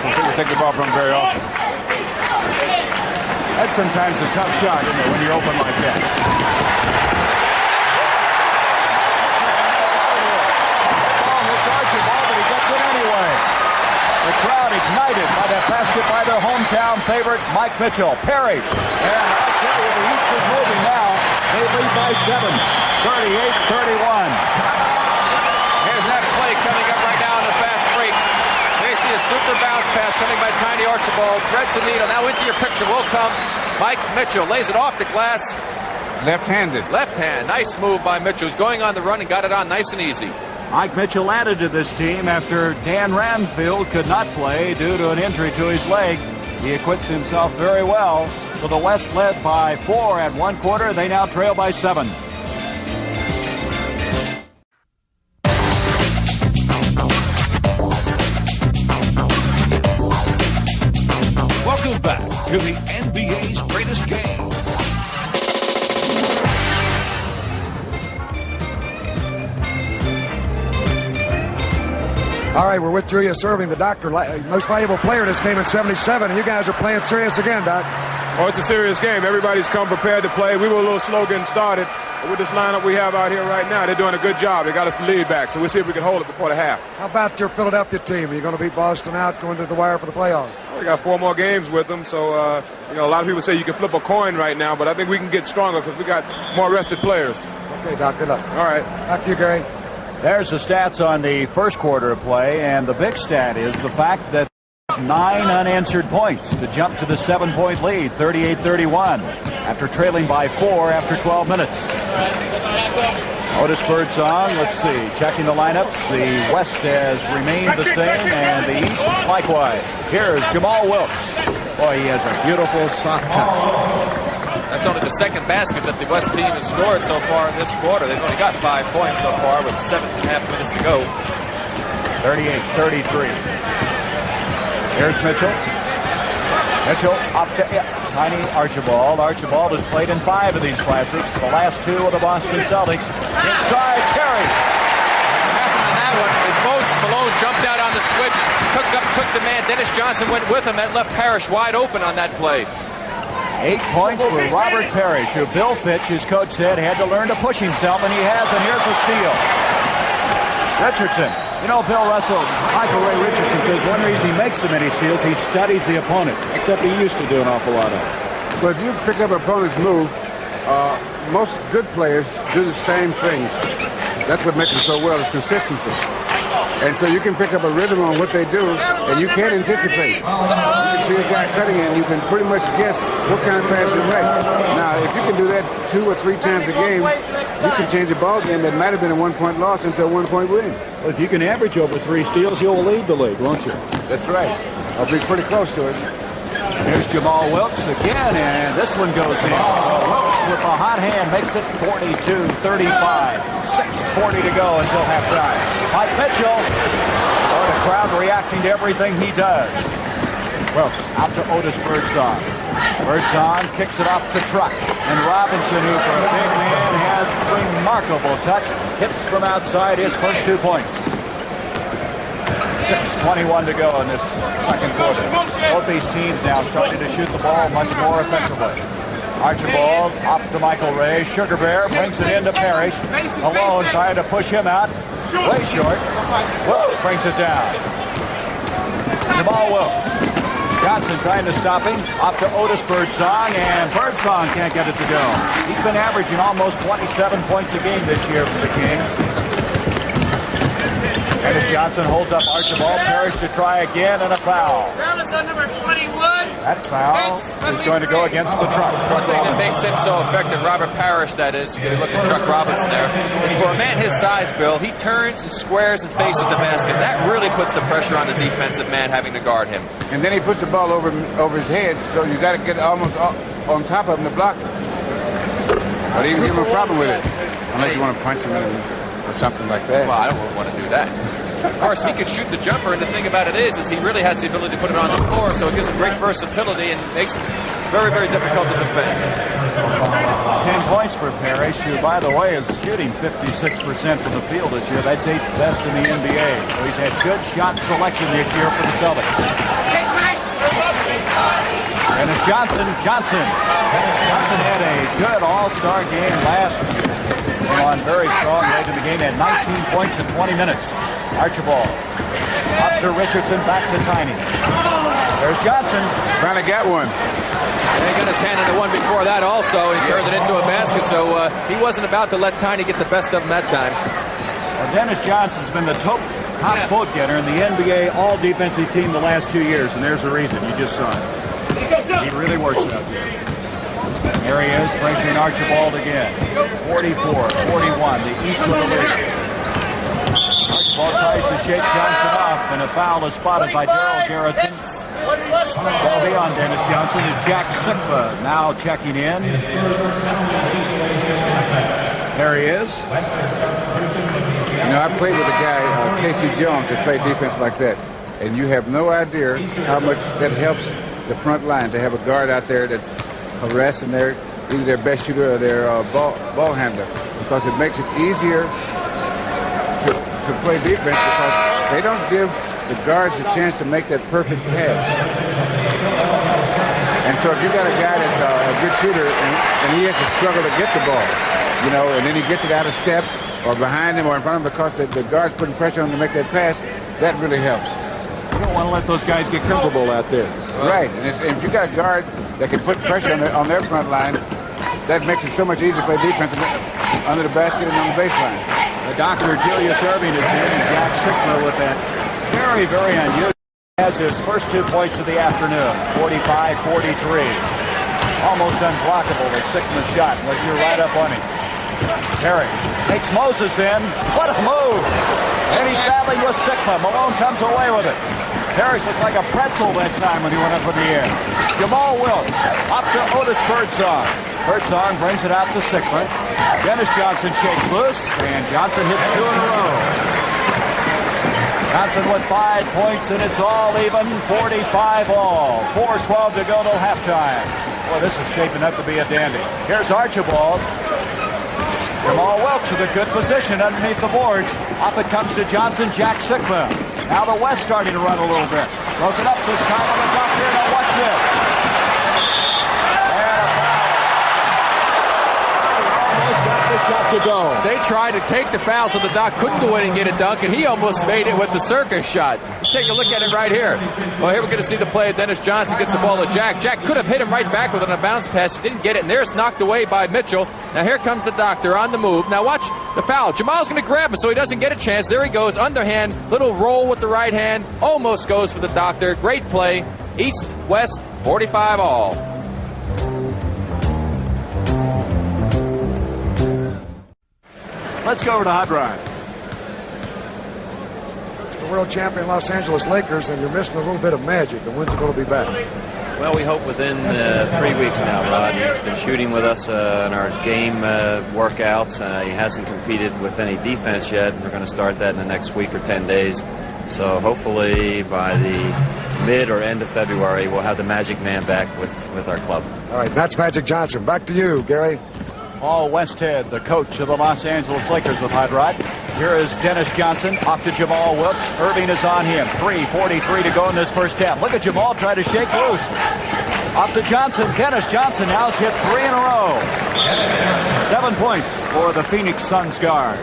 Speaker 4: Some people take the ball from him very often.
Speaker 2: That's sometimes a tough shot, isn't it, when you're open like that? Oh, it's Archibald, but he gets it anyway. The crowd ignited by that basket by their hometown favorite, Mike Mitchell. Parrish. And I'll tell you, the East is moving now. They lead by 7, 38-31.
Speaker 3: Here's that play coming up right now in the fast break. There you see a super bounce pass coming by Tiny Archibald. Threads the needle. Now into your picture will come Mike Mitchell. Lays it off the glass.
Speaker 4: Left-handed.
Speaker 3: Left hand. Nice move by Mitchell. He's going on the run and got it on nice and easy.
Speaker 2: Mike Mitchell added to this team after Dan Ranfield could not play due to an injury to his leg. He acquits himself very well. So the West led by 4 at 1 quarter. They now trail by 7.
Speaker 5: Welcome back to the NBA's greatest game.
Speaker 7: All right, we're with Julius Erving, the doctor, most valuable player in this game in 77, and you guys are playing serious again, Doc.
Speaker 8: Oh, it's a serious game. Everybody's come prepared to play. We were a little slow getting started, But with this lineup we have out here right now, they're doing a good job. They got us the lead back, so we'll see if we can hold it before the half.
Speaker 7: How about your Philadelphia team? Are you going to beat Boston out going to the wire for the playoffs?
Speaker 8: Well, we got 4 more games with them, so a lot of people say you can flip a coin right now, but I think we can get stronger because we got more rested players.
Speaker 7: Okay, Doc, good luck.
Speaker 8: All right.
Speaker 7: Back to you, Gary.
Speaker 2: There's the stats on the first quarter of play, and the big stat is the fact that 9 unanswered points to jump to the 7-point lead, 38-31, after trailing by 4 after 12 minutes. Otis Birdsong, let's see, checking the lineups. The West has remained the same, and the East likewise. Here's Jamal Wilkes. Boy, he has a beautiful soft touch.
Speaker 3: That's only the second basket that the West team has scored so far in this quarter. They've only got 5 points so far with 7.5 minutes to go.
Speaker 2: 38-33. Here's Mitchell. Mitchell up to Tiny Archibald. Archibald has played in 5 of these classics. The last 2 of the Boston Celtics. Inside, Perry.
Speaker 3: What happened in that one is Moses Malone jumped out on the switch, took the man. Dennis Johnson went with him and left Parrish wide open on that play.
Speaker 2: 8 points for Robert Parrish, who Bill Fitch, his coach, said had to learn to push himself, and he has, and here's a steal. Richardson. You know, Bill Russell, Michael Ray Richardson says one reason he makes so many steals, he studies the opponent, except he used to do an awful lot of it.
Speaker 4: But if you pick up an opponent's move, most good players do the same things. That's what makes them so well, is consistency. And so you can pick up a rhythm on what they do, and you can't anticipate. You can see a guy cutting in, you can pretty much guess what kind of pass he'll make. Now, if you can do that 2 or 3 times a game, you can change a ball game that might have been a 1-point loss into a 1-point win.
Speaker 2: Well, if you can average over 3 steals, you'll lead the league, won't you?
Speaker 4: That's right. I'll be pretty close to it.
Speaker 2: Here's Jamal Wilkes again, and this one goes in. Wilkes with a hot hand makes it 42-35. 6:40 to go until halftime. Mike Mitchell. Oh, the crowd reacting to everything he does. Wilkes out to Otis Birdsong. Birdsong kicks it off to Truck. And Robinson, who for a big man has remarkable touch, hits from outside his first 2 points. 6:21 to go in this second quarter. Both these teams now starting to shoot the ball much more effectively. Archibald off to Michael Ray. Sugar Bear brings it into Parrish. Alone trying to push him out. Way short. Wilkes brings it down. Jamal Wilkes. Johnson trying to stop him. Off to Otis Birdsong, and Birdsong can't get it to go. He's been averaging almost 27 points a game this year for the Kings. Dennis Johnson holds up Archibald. Parrish to try again, and a foul.
Speaker 6: That was on number 21.
Speaker 2: That foul is going to go against the Truck.
Speaker 3: One thing that makes him so effective, Robert Parrish, that is, you look at Chuck Robinson there, is for a man his size, Bill, he turns and squares and faces the basket. That really puts the pressure on the defensive man having to guard him.
Speaker 4: And then he puts the ball over his head, so you got to get almost on top of him to block it. But he can give him a problem with it, unless you want to punch him in or something like that.
Speaker 3: Well, I don't want to do that. Of course, he could shoot the jumper, and the thing about it is he really has the ability to put it on the floor, so it gives him great versatility and makes it very, very difficult to defend.
Speaker 2: 10 points for Parrish, who, by the way, is shooting 56% from the field this year. That's 8th best in the NBA. So he's had good shot selection this year for the Celtics. Dennis Johnson. Dennis Johnson had a good all-star game last year. Came on very strong late in the game. Had 19 points in 20 minutes. Archibald up to Richardson, back to Tiny. There's Johnson.
Speaker 4: Finally got one.
Speaker 3: And he got his hand in the one before that also. He turned it into a basket, so he wasn't about to let Tiny get the best of him that time.
Speaker 2: Well, Dennis Johnson's been the top vote getter in the NBA all-defensive team the last 2 years, and there's the reason. You just saw it. He really works out there. There he is, pressuring Archibald again. 44-41, the East of the league. Archibald tries to shake Johnson off, and a foul is spotted by Darryl Garrettson. Well, beyond Dennis Johnson is Jack Sikva now checking in. There he is.
Speaker 4: You know, I played with a guy, Casey Jones, that played defense like that. And you have no idea how much that helps the front line to have a guard out there that's harassing either their best shooter or their ball handler, because it makes it easier to play defense, because they don't give the guards a chance to make that perfect pass. And so if you got a guy that's a good shooter and he has to struggle to get the ball, you know, and then he gets it out of step or behind him or in front of him because the guard's putting pressure on him to make that pass, that really helps.
Speaker 2: You don't want to let those guys get comfortable out there.
Speaker 4: Right. And if you got a guard that can put pressure on their front line, that makes it so much easier to play defense under the basket and on the baseline.
Speaker 2: The Dr. Julius Irving is in, and Jack Sickler with that very, very unusual. Has his first 2 points of the afternoon, 45-43. Almost unblockable, the Sickler shot, unless you're right up on him. Parrish takes Moses in. What a move! And he's battling with Sickler. Malone comes away with it. Parrish looked like a pretzel that time when he went up in the air. Jamal Wilkes up to Otis Birdsong. Birdsong brings it out to Sickler. Dennis Johnson shakes loose, and Johnson hits 2 in a row. Johnson with 5 points, and it's all even, 45 all. 4:12 to go till halftime. Boy, this is shaping up to be a dandy. Here's Archibald. Jamal Wilkes with a good position underneath the boards. Off it comes to Johnson, Jack Sickler. Now the West starting to run a little bit. Broken up this time on the Doctor. Now watch this. And a foul. Almost got the shot to go.
Speaker 3: They tried to take the foul so the Doc couldn't go in and get a dunk, and he almost made it with the circus shot. Let's take a look at it right here. Well, here we're going to see the play. Dennis Johnson gets the ball to Jack. Jack could have hit him right back with it on a bounce pass. He didn't get it, and there's knocked away by Mitchell. Now here comes the Doctor on the move. Now watch the foul. Jamal's going to grab him so he doesn't get a chance. There he goes, underhand, little roll with the right hand. Almost goes for the Doctor. Great play. East, West, 45 all.
Speaker 2: Let's go over to Hot Rod.
Speaker 7: It's the world champion Los Angeles Lakers, and you're missing a little bit of magic. And when's it going to be back?
Speaker 9: Well, we hope within 3 weeks now, Rod. He's been shooting with us in our game workouts. He hasn't competed with any defense yet. We're going to start that in the next week or 10 days. So hopefully by the mid or end of February, we'll have the Magic Man back with our club.
Speaker 7: All right, that's Magic Johnson. Back to you, Gary.
Speaker 2: Paul Westhead, the coach of the Los Angeles Lakers with Hot Rod. Here is Dennis Johnson off to Jamal Wilkes. Irving is on him. 3:43 to go in this first half. Look at Jamal try to shake loose. Off to Johnson. Dennis Johnson now has hit 3 in a row. 7 points for the Phoenix Suns guard.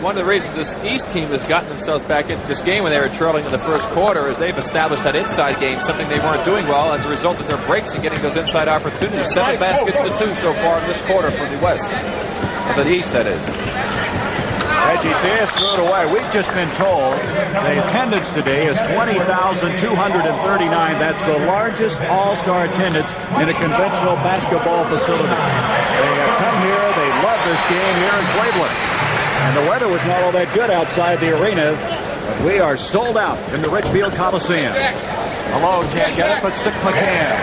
Speaker 3: One of the reasons this East team has gotten themselves back into this game when they were trailing in the first quarter is they've established that inside game, something they weren't doing well as a result of their breaks and getting those inside opportunities. 7 baskets to 2 so far in this quarter for the West. For the East, that is.
Speaker 2: Reggie Theus threw it away. We've just been told the attendance today is 20,239. That's the largest all-star attendance in a conventional basketball facility. They have come here. They love this game here in Cleveland. And the weather was not all that good outside the arena, but we are sold out in the Richfield Coliseum. Malone can't get it, but Sickler can.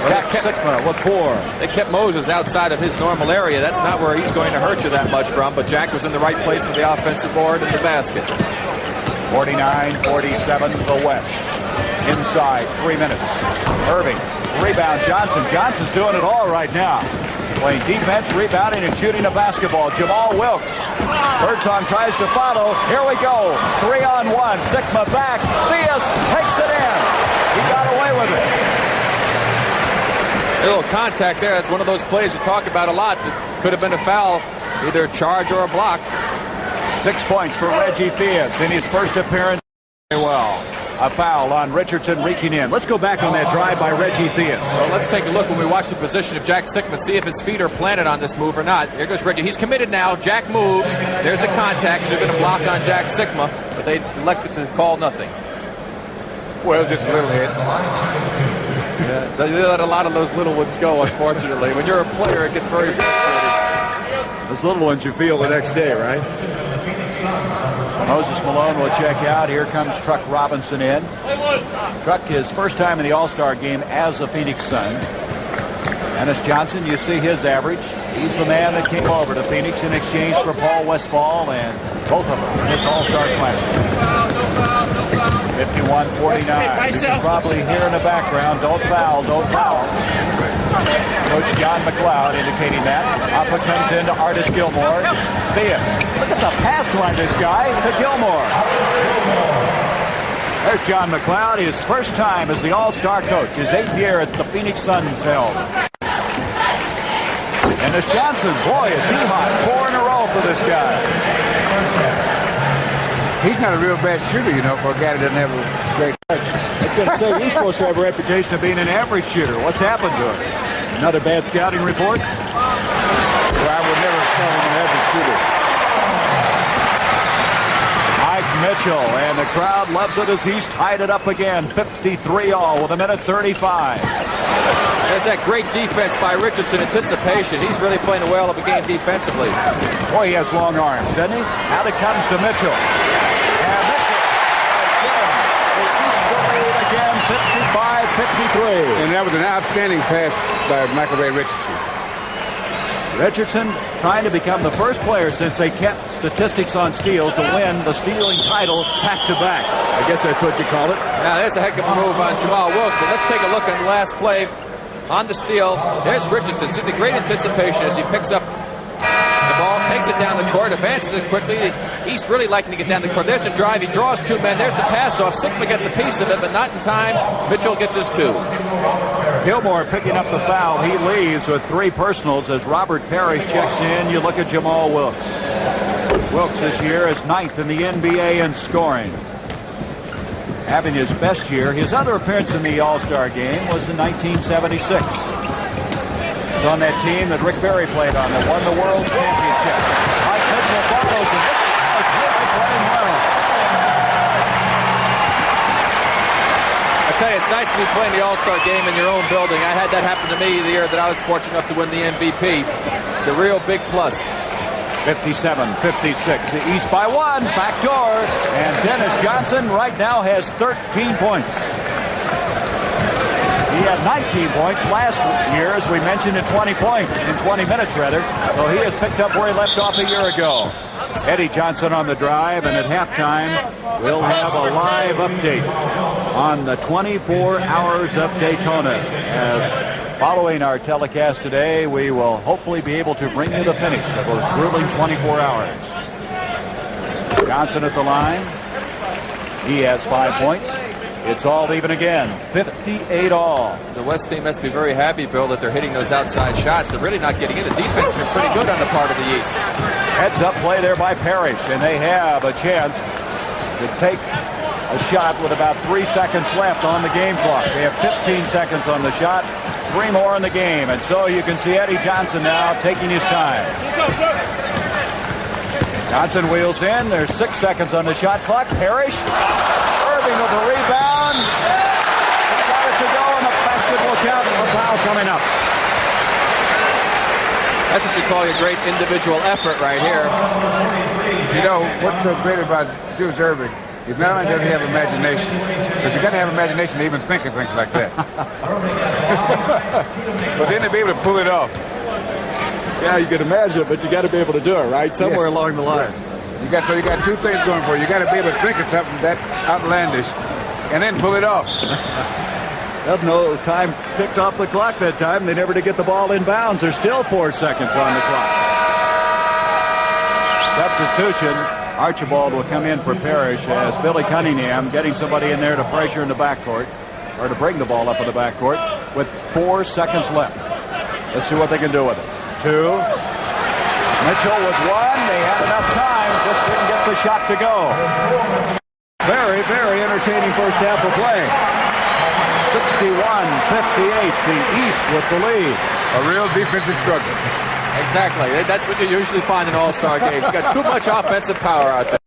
Speaker 2: Jack Sickler with 4.
Speaker 3: They kept Moses outside of his normal area. That's not where he's going to hurt you that much from, but Jack was in the right place for the offensive board and the basket.
Speaker 2: 49-47 the West. Inside, 3 minutes. Irving, rebound Johnson. Johnson's doing it all right now. Playing defense, rebounding, and shooting a basketball. Jamal Wilkes. Birdsong tries to follow. Here we go. 3-on-1. Sigma back. Theus takes it in. He got away with it.
Speaker 3: A little contact there. That's one of those plays you talk about a lot. It could have been a foul, either a charge or a block.
Speaker 2: 6 points for Reggie Theus in his first appearance. Very well. A foul on Richardson reaching in. Let's go back on that drive by Reggie Theus.
Speaker 3: Well, let's take a look when we watch the position of Jack Sickma, see if his feet are planted on this move or not. Here goes Reggie. He's committed now. Jack moves. There's the contact. Should have been a block on Jack Sickma, but they elected to call nothing.
Speaker 4: Well, just a little hit.
Speaker 3: Yeah, they let a lot of those little ones go, unfortunately. When you're a player, it gets very frustrating.
Speaker 2: Those little ones you feel the next day, right? Moses Malone will check out. Here comes Truck Robinson in. Truck, his first time in the All-Star game as a Phoenix Sun. Dennis Johnson, you see his average. He's the man that came over to Phoenix in exchange for Paul Westphal, and both of them in this All-Star Classic. 51-49. You can probably hear in the background, don't foul, don't foul. Coach John McLeod indicating that. Hoppa comes into Artis Gilmore. Theus. Look at the pass line, this guy, to Gilmore. There's John McLeod, his first time as the All-Star coach, his 8th year at the Phoenix Suns held. And there's Johnson. Boy, is he hot. 4 in a row for this guy.
Speaker 4: He's not a real bad shooter, you know, for a guy that doesn't have a great touch.
Speaker 2: I was going to say, he's supposed to have a reputation of being an average shooter. What's happened to him? Another bad scouting report?
Speaker 4: Well, I would never call him an average shooter.
Speaker 2: Mike Mitchell, and the crowd loves it as he's tied it up again. 53-all with 1:35.
Speaker 3: There's that great defense by Richardson. Anticipation. He's really playing a well of a game defensively.
Speaker 2: Boy, he has long arms, doesn't he? Out it comes to Mitchell. And Mitchell again, 55-53.
Speaker 4: And that was an outstanding pass by Michael Ray Richardson.
Speaker 2: Richardson trying to become the first player since they kept statistics on steals to win the stealing title back-to-back. I guess that's what you call it.
Speaker 3: Now, there's a heck of a move on Jamal Wilkes, but let's take a look at the last play on the steal. There's Richardson. See the great anticipation as he picks up the ball, takes it down the court, advances it quickly. East really liking to get down the court. There's a drive. He draws 2 men. There's the pass off. Sigma gets a piece of it, but not in time. Mitchell gets his 2.
Speaker 2: Gilmore picking up the foul. He leaves with 3 personals as Robert Parrish checks in. You look at Jamal Wilkes. Wilkes this year is 9th in the NBA in scoring. Having his best year. His other appearance in the All-Star game was in 1976. He's on that team that Rick Barry played on that won the World Championship. Mike Mitchell follows, and this guy's really playing well.
Speaker 3: I tell you, it's nice to be playing the All-Star game in your own building. I had that happen to me the year that I was fortunate enough to win the MVP. It's a real big plus.
Speaker 2: 57-56. The East by 1. Backdoor. And Dennis Johnson right now has 13 points. He had 19 points last year, as we mentioned, in 20 minutes rather. So he has picked up where he left off a year ago. Eddie Johnson on the drive, and at halftime, we'll have a live update on the 24 Hours of Daytona. As following our telecast today, we will hopefully be able to bring you the finish of those grueling 24 hours. Johnson at the line. He has 5 points. It's all even again, 58-all.
Speaker 3: The West team has to be very happy, Bill, that they're hitting those outside shots. They're really not getting in. The defense has been pretty good on the part of the East.
Speaker 2: Heads up play there by Parrish, and they have a chance to take a shot with about 3 seconds left on the game clock. They have 15 seconds on the shot, 3 more in the game, and so you can see Eddie Johnson now taking his time. Johnson wheels in. There's 6 seconds on the shot clock. Parrish. Irving with the rebound. Got it to go, and the basket will count. A foul coming up.
Speaker 3: That's what you call your great individual effort right here.
Speaker 4: You know, what's so great about Jules Irving is not only does he have imagination, but you got to have imagination to even think of things like that. But then to be able to pull it off.
Speaker 2: Yeah, you can imagine it, but you got to be able to do it, right? Somewhere along the line.
Speaker 4: Right. So you got 2 things going for you. You got to be able to think of something that outlandish and then pull it off.
Speaker 2: No time ticked off the clock that time. They never did get the ball in bounds. There's still 4 seconds on the clock. Substitution. Archibald will come in for Parrish as Billy Cunningham getting somebody in there to pressure in the backcourt, or to bring the ball up in the backcourt with 4 seconds left. Let's see what they can do with it. 2. Mitchell with 1. They had enough time, just didn't get the shot to go. Very, very entertaining first half of play. 61-58, the East with the lead.
Speaker 4: A real defensive struggle.
Speaker 3: Exactly. That's what you usually find in All-Star games. You got too much offensive power out there.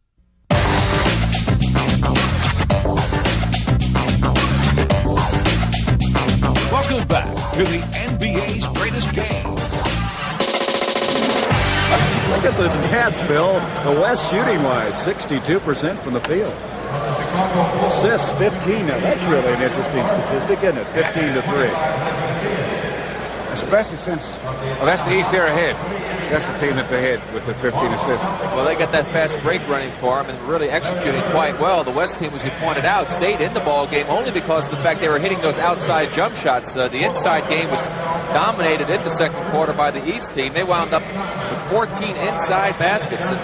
Speaker 5: Welcome back to the NBA's greatest game.
Speaker 2: Look at the stats, Bill. The West shooting-wise, 62% from the field. Assists, 15. Now, that's really an interesting statistic, isn't it? 15-3.
Speaker 4: Especially since, well, that's the East there ahead. That's the team that's ahead with the 15 assists.
Speaker 3: Well, they got that fast break running for them and really executing quite well. The West team, as you pointed out, stayed in the ball game only because of the fact they were hitting those outside jump shots. The inside game was dominated in the second quarter by the East team. They wound up with 14 inside baskets. And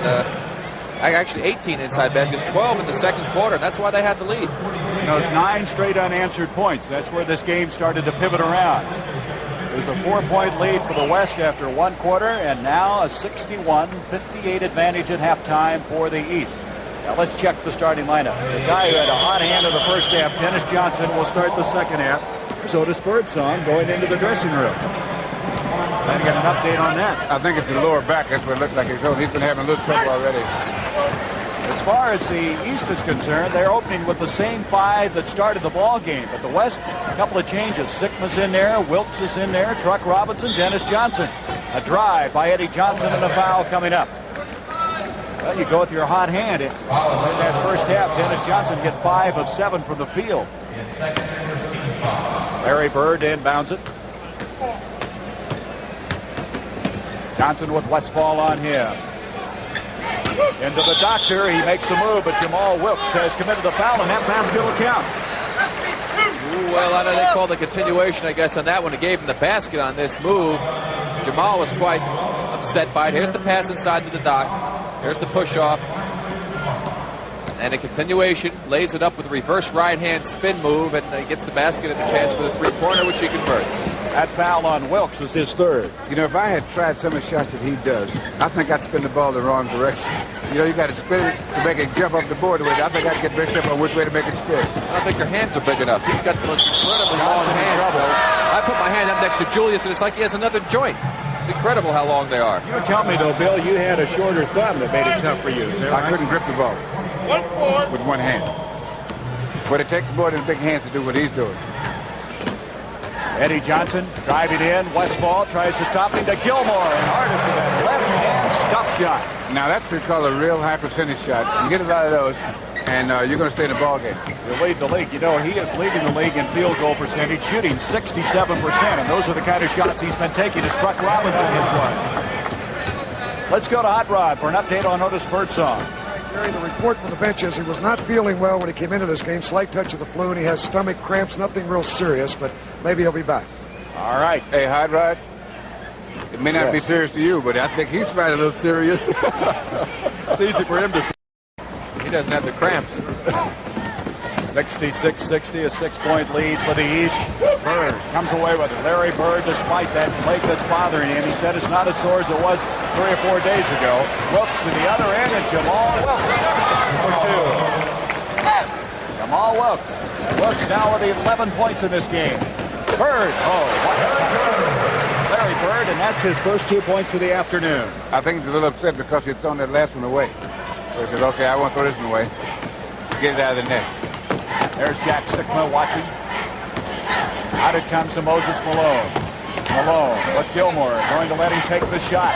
Speaker 3: actually 18 inside baskets, 12 in the second quarter. That's why they had the lead.
Speaker 2: Those 9 straight unanswered points. That's where this game started to pivot around. It was a 4-point lead for the West after 1 quarter, and now a 61-58 advantage at halftime for the East. Now let's check the starting lineups. The guy who had a hot hand in the first half, Dennis Johnson, will start the second half. So does Birdsong going into the dressing room. Trying to get an update on that.
Speaker 4: I think it's the lower back. That's what it looks like. He's been having a little trouble already.
Speaker 2: As far as the East is concerned, they're opening with the same 5 that started the ball game. But the West, a couple of changes. Sigma's in there, Wilkes is in there, Truck Robinson, Dennis Johnson. A drive by Eddie Johnson and a foul coming up. Well, you go with your hot hand. In that first half, Dennis Johnson get 5 of 7 from the field. Larry Bird inbounds it. Johnson with Westfall on him. Into the doctor, he makes a move, but Jamal Wilkes has committed a foul, and that basket will count.
Speaker 3: Well, I know they called the continuation, I guess, on that one. It gave him the basket on this move. Jamal was quite upset by it. Here's the pass inside to the dock. Here's the push-off. And a continuation, lays it up with a reverse right-hand spin move, and he gets the basket and the chance for the three-pointer, which he converts.
Speaker 2: That foul on Wilkes was his 3rd.
Speaker 4: You know, if I had tried some of the shots that he does, I think I'd spin the ball the wrong direction. You know, you got to spin it to make it jump up the board with it. I think I'd get mixed up on which way to make it spin.
Speaker 3: I don't think your hands are big enough. He's got the most incredible long hands. I put my hand up next to Julius, and it's like he has another joint. It's incredible how long they are.
Speaker 2: You tell me, though, Bill, you had a shorter thumb that made it tough for you.
Speaker 4: I couldn't grip the ball with one hand. But it takes more than big hands to do what he's doing.
Speaker 2: Eddie Johnson driving in. Westfall tries to stop him to Gilmore. And Artis with a left-hand stop shot.
Speaker 4: Now, that's what we call a real high-percentage shot. You get a lot of those, and you're going to stay in the ball game.
Speaker 2: You lead the league. You know, he is leading the league in field goal percentage, shooting 67%. And those are the kind of shots he's been taking as Truck Robinson hits one. Let's go to Hot Rod for an update on Otis Birdsong.
Speaker 7: Gary, the report from the bench is he was not feeling well when he came into this game. Slight touch of the flu, and he has stomach cramps. Nothing real serious, but maybe he'll be back.
Speaker 2: All right.
Speaker 4: Hey, Hot Rod, it may not be serious to you, but I think he's finding a little serious.
Speaker 2: It's easy for him to see.
Speaker 3: He doesn't have the cramps.
Speaker 2: 66-60, a 6-point lead for the East. Bird comes away with it. Larry Bird, despite that leg that's bothering him, he said it's not as sore as it was 3 or 4 days ago. Wilkes to the other end, and Jamal Wilkes for 2. Jamal Wilkes. Wilkes now with 11 points in this game. Bird, Larry Bird, and that's his first 2 points of the afternoon.
Speaker 4: I think he's a little upset because he's thrown that last one away. So he said, okay, I won't throw this one away. Get it out of the net.
Speaker 2: There's Jack Sigma watching. Out it comes to Moses Malone. Malone with Gilmore going to let him take the shot.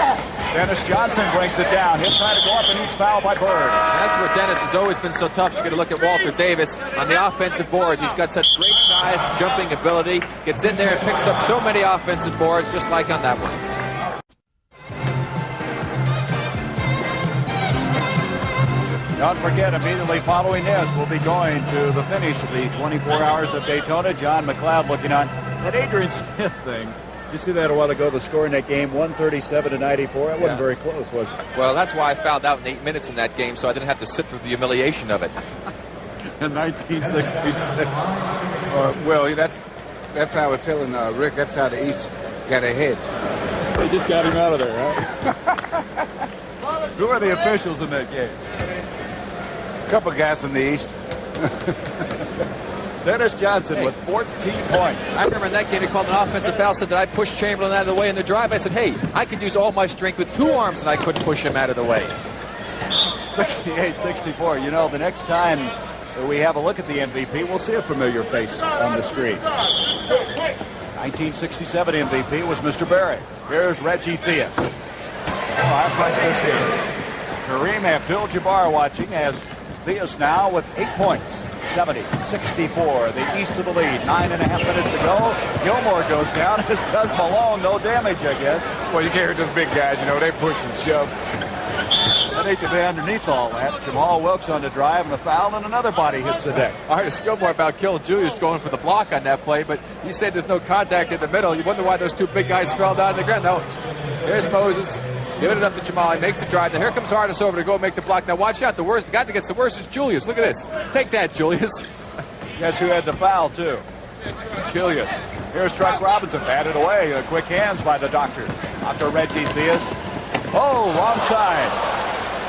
Speaker 2: Dennis Johnson brings it down. He'll try to go up, and he's fouled by Bird.
Speaker 3: That's where Dennis has always been so tough. You got to look at Walter Davis on the offensive boards. He's got such great size, jumping ability. Gets in there and picks up so many offensive boards, just like on that one.
Speaker 2: Don't forget, immediately following this, we'll be going to the finish of the 24 Hours of Daytona. John McLeod looking on. That Adrian Smith thing, did you see that a while ago, the score in that game, 137-94? That wasn't very close, was it?
Speaker 3: Well, that's why I found out in 8 minutes in that game, so I didn't have to sit through the humiliation of it.
Speaker 2: In 1966.
Speaker 4: Well, that's how I was telling Rick, that's how the East got ahead.
Speaker 2: They just got him out of there, right? Who are the officials in that game?
Speaker 4: A couple guys from the East.
Speaker 2: Dennis Johnson with 14 points.
Speaker 3: I remember in that game he called an offensive foul, said that I pushed Chamberlain out of the way in the drive. I said, hey, I could use all my strength with 2 arms and I couldn't push him out of the way.
Speaker 2: 68-64. You know, the next time that we have a look at the MVP, we'll see a familiar face on the screen. 1967 MVP was Mr. Barry. Here's Reggie Theus. I'll watch this here. Kareem Abdul-Jabbar watching as Theus now with 8 points. 70-64, the East of the lead. 9.5 minutes to go. Gilmore goes down, as does Malone. No damage, I guess.
Speaker 4: Well, you can't hurt those big guys. You know, they push and shove.
Speaker 2: I hate to be underneath all that. Jamal Wilkes on the drive and a foul, and another body hits the deck.
Speaker 3: I heard a Skillmore about Kill Julius going for the block on that play, but you said there's no contact in the middle. You wonder why those 2 big guys fell down to the ground. No, there's Moses.
Speaker 10: Give it up to Jamal. He makes the drive. Now here comes Hardis over to go make the block. Now watch out. The guy that gets the worst is Julius. Look at this. Take that, Julius.
Speaker 2: Guess who had the foul, too? Julius. Here's Truck Robinson. Batted away. Quick hands by the doctor. After Reggie Theus. Oh, wrong side.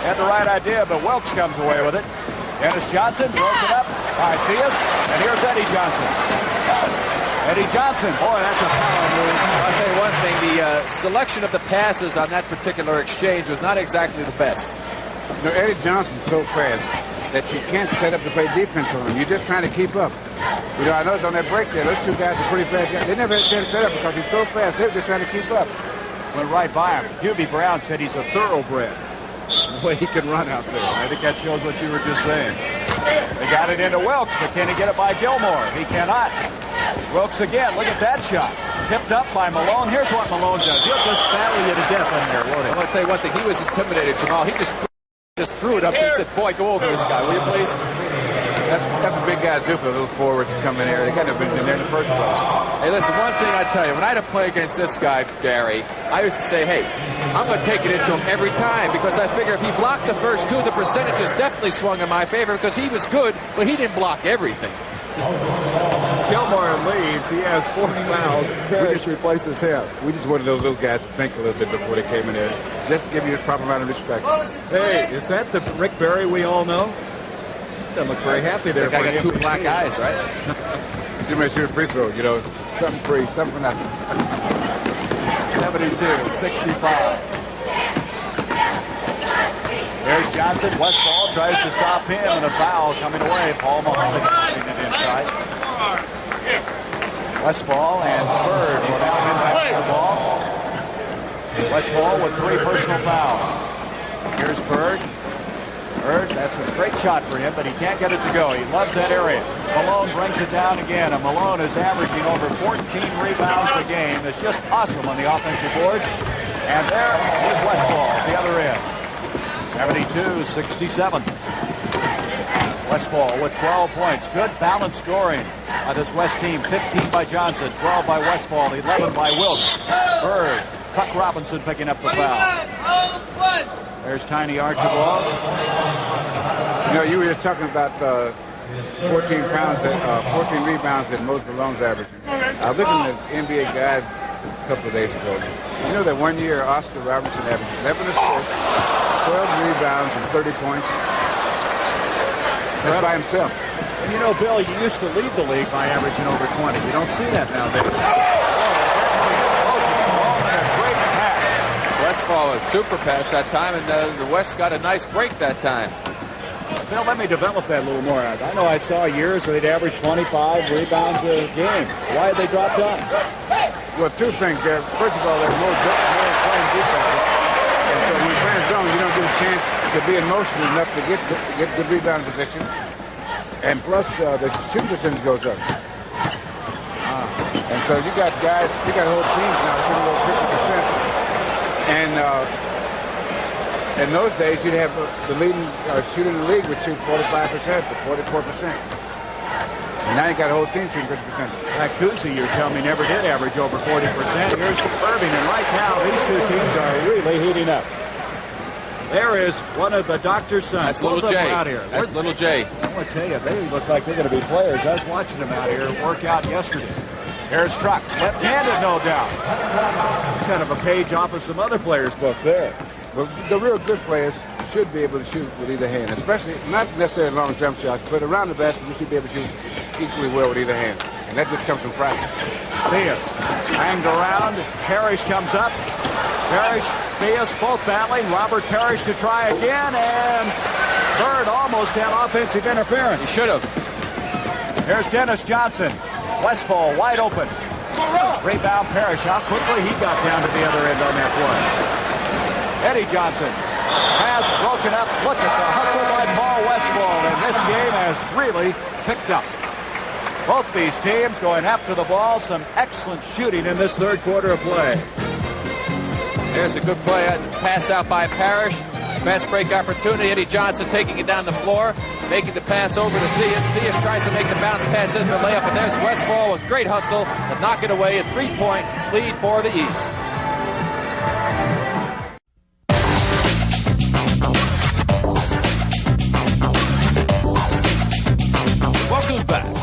Speaker 2: Had the right idea, but Wilkes comes away with it. Dennis Johnson broken up by Theus. And here's Eddie Johnson. Eddie Johnson. Boy, that's a power move.
Speaker 10: I'll tell you one thing. The selection of the passes on that particular exchange was not exactly the best.
Speaker 4: No, Eddie Johnson's so fast that you can't set up to play defense on him. You're just trying to keep up. You know, I noticed on that break there, those two guys are pretty fast guys. They never had a chance to set up because he's so fast. They're just trying to keep up.
Speaker 2: Went right by him. Hubie Brown said he's a thoroughbred. The way he can run out there. I think that shows what you were just saying. They got it into Wilkes, but can he get it by Gilmore? He cannot. Wilkes again. Look at that shot. Tipped up by Malone. Here's what Malone does. He'll just battle you to death in here, won't he?
Speaker 10: I'll tell you one thing. He was intimidated, Jamal. He just threw it up and said, boy, go over this guy, will you please?
Speaker 4: That's what big guys do for the little forwards to come in here. They got to have been in there in the first place.
Speaker 10: Hey, listen, one thing I tell you, when I had to play against this guy, Gary, I used to say, hey, I'm going to take it into him every time because I figure if he blocked the first two, the percentages definitely swung in my favor because he was good, but he didn't block everything.
Speaker 2: Gilmore leaves. He has 4 fouls. We just replaces him.
Speaker 4: We just wanted those little guys to think a little bit before they came in there, just to give you the proper amount of respect.
Speaker 2: Hey, is that the Rick Barry we all know? Doesn't look very happy there.
Speaker 10: I got 2 black eyes, right?
Speaker 4: Too much shoot a free throw, you know, something free, something for nothing.
Speaker 2: 72-65. There's Johnson. Westfall tries to stop him, and a foul coming away. Paul Mahoney putting it inside. Westfall and Bird will now impact the ball. Westfall with 3 personal fouls. Here's Bird. Bird, that's a great shot for him, but he can't get it to go. He loves that area. Malone brings it down again, and Malone is averaging over 14 rebounds a game. It's just awesome on the offensive boards. And there is Westfall at the other end. 72-67. Westfall with 12 points. Good balanced scoring by this West team. 15 by Johnson, 12 by Westfall, 11 by Wilkes. Bird, Puck Robinson picking up the foul. There's Tiny Archibald.
Speaker 4: You know, you were just talking about 14 rebounds that most Malone's averaging. I was looking at NBA guys a couple of days ago. You know that one year Oscar Robertson averaged 11 assists, 12 rebounds, and 30 points. That's by himself.
Speaker 2: And you know, Bill, you used to lead the league by averaging over 20. You don't see that nowadays.
Speaker 10: Westfall a super pass that time, and the West got a nice break that time.
Speaker 2: Bill, let me develop that a little more. I know I saw years where they'd average 25 rebounds a game. Why had they dropped off?
Speaker 4: Well, 2 things there. First of all, there's more playing defense. And so when you're playing zone, you don't get a chance to be in motion enough to get good rebound position. And plus, the shooting percentage goes up. And so you got guys, you got whole teams now shooting over 50%. And in those days, you'd have the leading shooter in the league would shoot 45% to 44%. And now you got a whole team shooting 50%.
Speaker 2: Kuzi, you're telling me, never did average over 40%. Here's Irving, and right now these 2 teams are really heating up. There is one of the doctor's sons.
Speaker 10: That's Little J.
Speaker 2: Out here.
Speaker 10: That's Little J.
Speaker 2: I want to tell you, they look like they're going to be players. I was watching them out here work out yesterday. Here's Truck, left-handed, no doubt. It's kind of a page off of some other players' book there.
Speaker 4: Well, the real good players should be able to shoot with either hand, especially not necessarily long jump shots, but around the basket, you should be able to shoot equally well with either hand. And that just comes from practice.
Speaker 2: Theus hanged around. Parrish comes up. Parrish, Theus both battling. Robert Parrish to try again, and Bird almost had offensive interference.
Speaker 10: He should have.
Speaker 2: Here's Dennis Johnson. Westfall wide open. Rebound Parrish. How quickly he got down to the other end on that play. Eddie Johnson. Pass broken up. Look at the hustle by Paul Westfall, and this game has really picked up. Both these teams going after the ball. Some excellent shooting in this third quarter of play.
Speaker 10: There's a good play. Pass out by Parrish. Fast break opportunity. Eddie Johnson taking it down the floor, making the pass over to Theus. Theus tries to make the bounce pass in the layup, but there's Westfall with great hustle to knock it away. A 3-point lead for the East.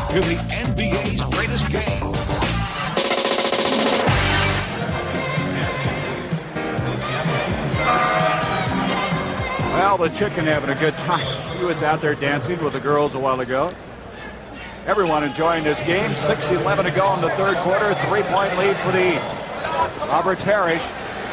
Speaker 5: to the NBA's greatest game.
Speaker 2: Well, the chicken having a good time. He was out there dancing with the girls a while ago. Everyone enjoying this game. 6:11 to go in the third quarter. 3-point lead for the East. Robert Parrish.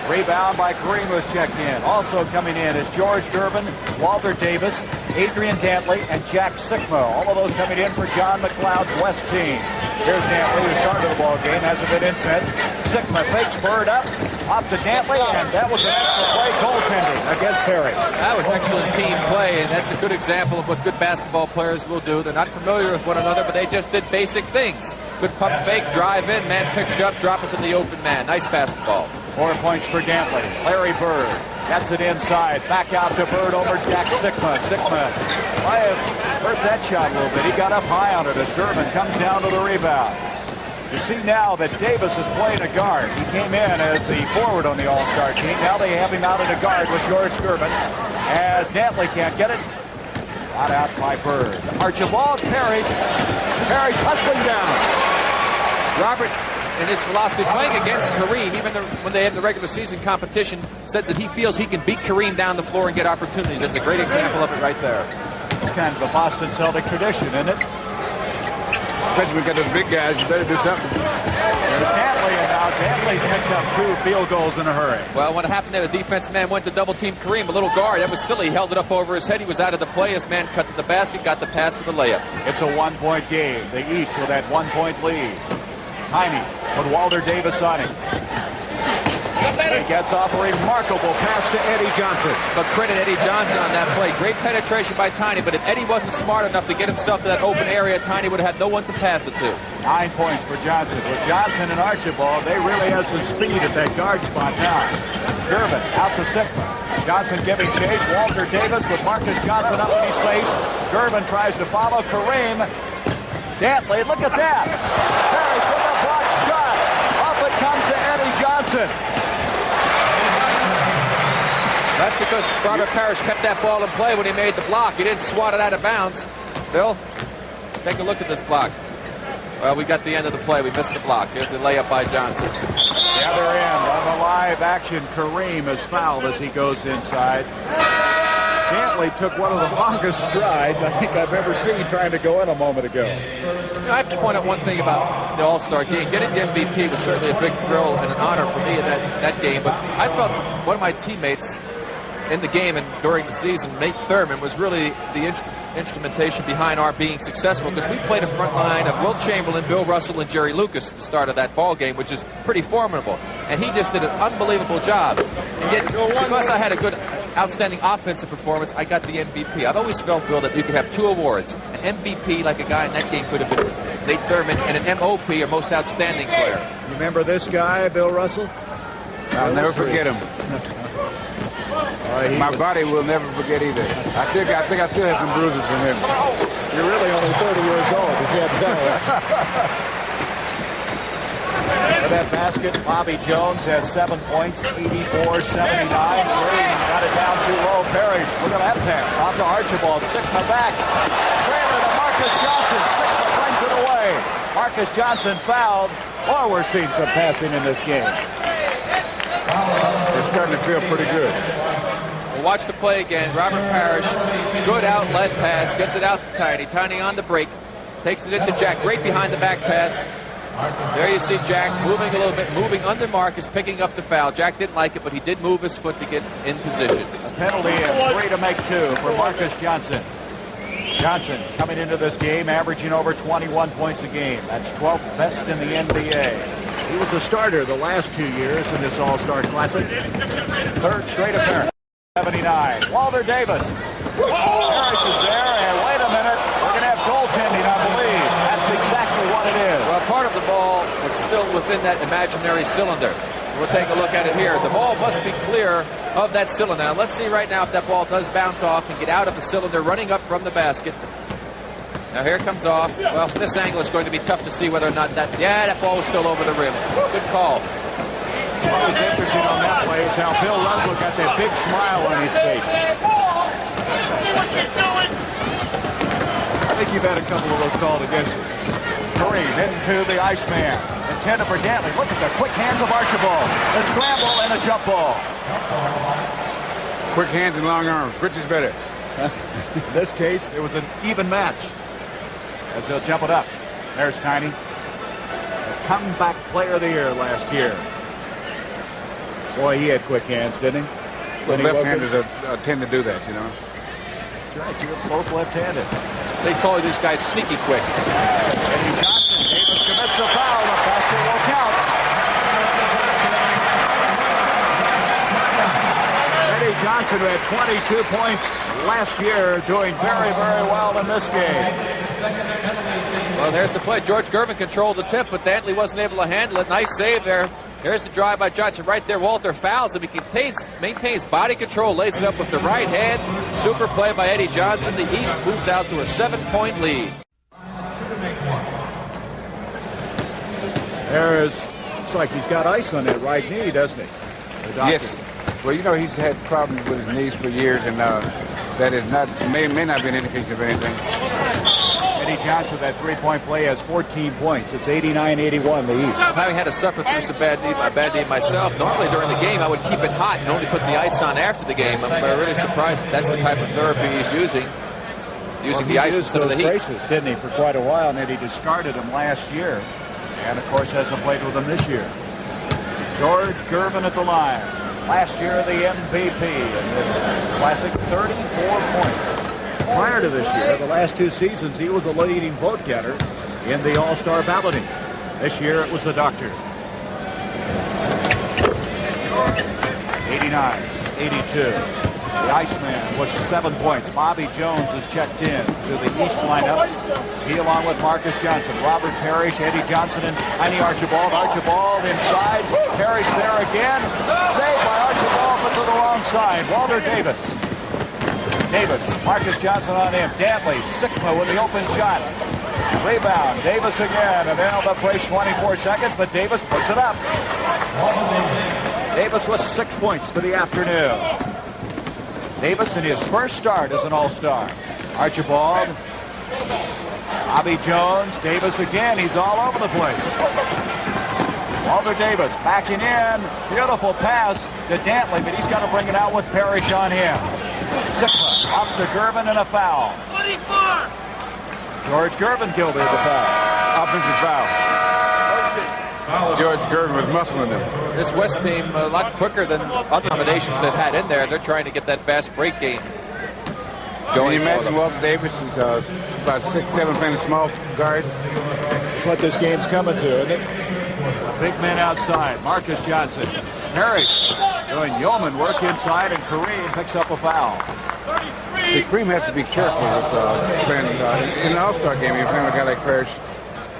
Speaker 2: Rebound by Kareem was checked in. Also coming in is George Gervin, Walter Davis, Adrian Dantley, and Jack Sikma. All of those coming in for John McLeod's West team. Here's Dantley, who started the ball game, hasn't been in since. Sikma fakes Bird up, off to Dantley, and that was an extra play goaltending against Perry.
Speaker 10: That was excellent team play, and that's a good example of what good basketball players will do. They're not familiar with one another, but they just did basic things. Good pump fake, drive in, man picks you up, drop it to the open man. Nice basketball.
Speaker 2: 4 points for Dantley. Larry Bird gets it inside. Back out to Bird over Jack Sikma. Sikma might have hurt that shot a little bit. He got up high on it as Gervin comes down to the rebound. You see now that Davis is playing a guard. He came in as the forward on the All-Star team. Now they have him out at a guard with George Gervin as Dantley can't get it. Got out by Bird. Archibald Parrish. Parrish hustling down.
Speaker 10: Robert, in his philosophy, playing against Kareem, even when they have the regular season competition, says that he feels he can beat Kareem down the floor and get opportunities. That's a great example of it right there.
Speaker 2: It's kind of a Boston Celtic tradition, isn't it?
Speaker 4: Especially when we got those big guys, you better do something.
Speaker 2: There's Dantley, and now Dantley's picked up 2 field goals in a hurry.
Speaker 10: Well, what happened there, the defense man went to double-team Kareem, a little guard. That was silly. He held it up over his head. He was out of the play. His man cut to the basket, got the pass for the layup.
Speaker 2: It's a 1-point game. The East with that 1-point lead. Tiny with Walter Davis on him. He gets off a remarkable pass to Eddie Johnson.
Speaker 10: But credit Eddie Johnson on that play. Great penetration by Tiny, but if Eddie wasn't smart enough to get himself to that open area, Tiny would have had no one to pass it to.
Speaker 2: 9 points for Johnson. With Johnson and Archibald, they really have some speed at that guard spot now. Gervin out to Sikma. Johnson giving chase. Walter Davis with Marcus Johnson up in his face. Gervin tries to follow Kareem. Dantley, look at that. Parrish with a blocked shot. Up it comes to Eddie Johnson.
Speaker 10: That's because Robert Parrish kept that ball in play when he made the block. He didn't swat it out of bounds. Bill, take a look at this block. Well, we got the end of the play. We missed the block. Here's the layup by Johnson.
Speaker 2: The other end on the live action. Kareem is fouled as he goes inside. Dantley took one of the longest strides I think I've ever seen trying to go in a moment ago.
Speaker 10: I have to point out one thing about the All-Star game. Getting the MVP was certainly a big thrill and an honor for me in that game, but I felt one of my teammates in the game and during the season, Nate Thurman, was really the instrumentation behind our being successful, because we played a front line of Wilt Chamberlain, Bill Russell, and Jerry Lucas at the start of that ball game, which is pretty formidable. And he just did an unbelievable job. And yet, because I had a good, outstanding offensive performance, I got the MVP. I've always felt, Bill, that you could have 2 awards. An MVP, like a guy in that game could have been Nate Thurman, and an MOP, or most outstanding player.
Speaker 2: Remember this guy, Bill Russell?
Speaker 4: I'll never forget him. My body will never forget either. I think I still have some bruises from him.
Speaker 2: You're really only 30 years old. You can't tell that. For that basket, Bobby Jones has 7 points, 84-79. Green got it down too low. Parrish, look at that pass. Off to Archibald. Sikma back. Trailer to Marcus Johnson. Sikma brings it away. Marcus Johnson fouled. Boy, we're seeing some passing in this game.
Speaker 4: They're starting to feel pretty good.
Speaker 10: We'll watch the play again. Robert Parrish, good outlet pass, gets it out to Tiny. Tiny on the break, takes it into Jack, right behind the back pass. There you see Jack moving a little bit, moving under Marcus, picking up the foul. Jack didn't like it, but he did move his foot to get in position.
Speaker 2: A penalty and 3 to make 2 for Marcus Johnson. Johnson coming into this game averaging over 21 points a game. That's 12th best in the NBA. He was a starter the last 2 years in this All-Star Classic. 3rd straight appearance. 79. Walter Davis. Parrish is there, and wait a minute. We're going to have goaltending, I believe. That's exactly what it is.
Speaker 10: Well, part of the ball was still within that imaginary cylinder. We'll take a look at it here. The ball must be clear of that cylinder. Now, let's see right now if that ball does bounce off and get out of the cylinder, running up from the basket. Now, here it comes off. Well, this angle is going to be tough to see whether or not that... Yeah, that ball was still over the rim. Good call.
Speaker 2: What was interesting on that play is how Bill Russell got that big smile on his face. I think you've had a couple of those called against you. Kareem into the Iceman. Intended for Dantley. Look at the quick hands of Archibald. The scramble and a jump ball.
Speaker 4: Quick hands and long arms. Which is better?
Speaker 2: In this case, it was an even match. As they'll jump it up. There's Tiny. The comeback player of the year last year. Boy, he had quick hands, didn't he?
Speaker 4: Well, left-handers tend to do that, you know.
Speaker 2: That's right, you're both left-handed.
Speaker 10: They call these guys sneaky quick.
Speaker 2: Eddie Johnson, Davis commits a foul. The basket will count. Eddie Johnson, who had 22 points last year, doing very, very well in this game.
Speaker 10: Well, there's the play. George Gervin controlled the tip, but Dantley wasn't able to handle it. Nice save there. There's the drive by Johnson right there. Walter fouls him. He maintains body control, lays it up with the right hand. Super play by Eddie Johnson. The East moves out to a 7-point lead.
Speaker 2: Looks like he's got ice on that right knee, doesn't he?
Speaker 4: Yes. Well, you know, he's had problems with his knees for years, and that is may not be an indication of anything.
Speaker 2: Eddie Johnson, that three-point play, has 14 points. It's 89-81, the East.
Speaker 10: Having had to suffer through some bad knee myself, normally during the game I would keep it hot and only put the ice on after the game. I'm really surprised that's the type of therapy he's using. Using the ice instead of the heat.
Speaker 2: Braces, didn't he, for quite a while, and then he discarded them last year. And, of course, hasn't played with them this year. George Gervin at the line. Last year, the MVP in this classic, 34 points. Prior to this year, the last two seasons, he was a leading vote getter in the All-Star balloting. This year, it was the Doctor. 89-82. The Iceman was 7 points. Bobby Jones is checked in to the East lineup. He along with Marcus Johnson, Robert Parrish, Eddie Johnson, and Tiny Archibald. Archibald inside. Parrish there again. Saved by Archibald, but to the wrong side. Walter Davis. Marcus Johnson on him. Dantley, Sikma with the open shot. Rebound. Davis again. And then they'll play 24 seconds, but Davis puts it up. Davis with 6 points for the afternoon. Davis in his first start as an All-Star. Archibald. Bobby Jones. Davis again. He's all over the place. Walter Davis backing in. Beautiful pass to Dantley, but he's got to bring it out with Parrish on him. Sikma off to Gervin and a foul.
Speaker 6: 24!
Speaker 2: George Gervin guilty of the foul.
Speaker 4: Offensive foul. George Gervin was muscling them.
Speaker 10: This West team a lot quicker than other combinations they've had in there. They're trying to get that fast break game going.
Speaker 4: Can you imagine Walter Davis is about 6'7", playing a small guard?
Speaker 2: That's what this game's coming to, isn't it? Big man outside. Marcus Johnson. Parrish doing yeoman work inside, and Kareem picks up a foul.
Speaker 4: See, Kareem has to be careful with playing in an All-Star game. You're playing with a guy like Parrish,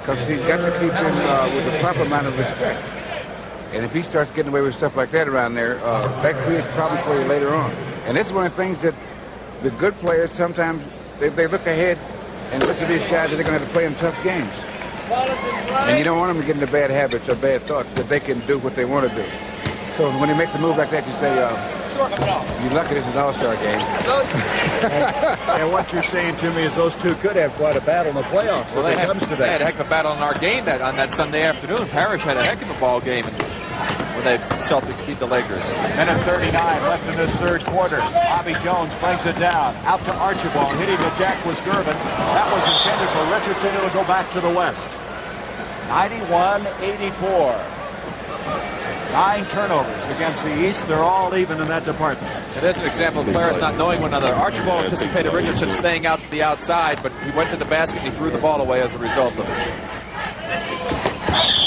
Speaker 4: because he's got to keep him with the proper amount of respect. And if he starts getting away with stuff like that around there, that creates problems for you later on. And this is one of the things that the good players sometimes they look ahead and look at these guys that they're going to have to play in tough games. And you don't want them to get into bad habits or bad thoughts that they can do what they want to do. So when he makes a move like that, you say, you're lucky this is an All-Star game.
Speaker 2: And what you're saying to me is those two could have quite a battle in the playoffs when it comes to that.
Speaker 10: They had a heck of a battle in our game on that Sunday afternoon. Parrish had a heck of a ball game when the Celtics beat the Lakers.
Speaker 2: Minute 39 left in this third quarter. Bobby Jones brings it down. Out to Archibald. Hitting the deck was Gervin. That was intended for Richardson. It'll go back to the West. 91-84. 9 turnovers against the East. They're all even in that department.
Speaker 10: It is an example of players not knowing one another. Archibald anticipated Richardson staying out to the outside, but he went to the basket and he threw the ball away as a result of it.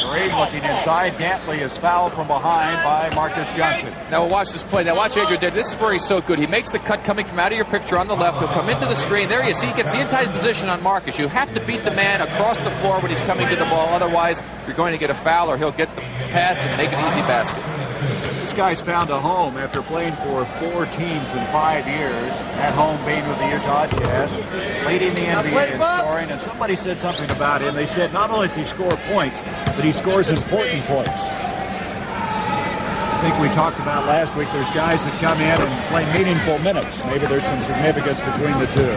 Speaker 2: Kareem looking inside. Dantley is fouled from behind by Marcus Johnson.
Speaker 10: Now we'll watch this play. Now watch Adrian Did. This is where he's so good. He makes the cut coming from out of your picture on the left. He'll come into the screen. There you see he gets the inside position on Marcus. You have to beat the man across the floor when he's coming to the ball. Otherwise, you're going to get a foul or he'll get the pass and make an easy basket.
Speaker 2: This guy's found a home after playing for 4 teams in 5 years. At home being with the Utah Jazz. Leading the NBA in scoring. And somebody said something about him. They said not only does he score points, but he scores important points. I think we talked about last week, there's guys that come in and play meaningful minutes. Maybe there's some significance between the two.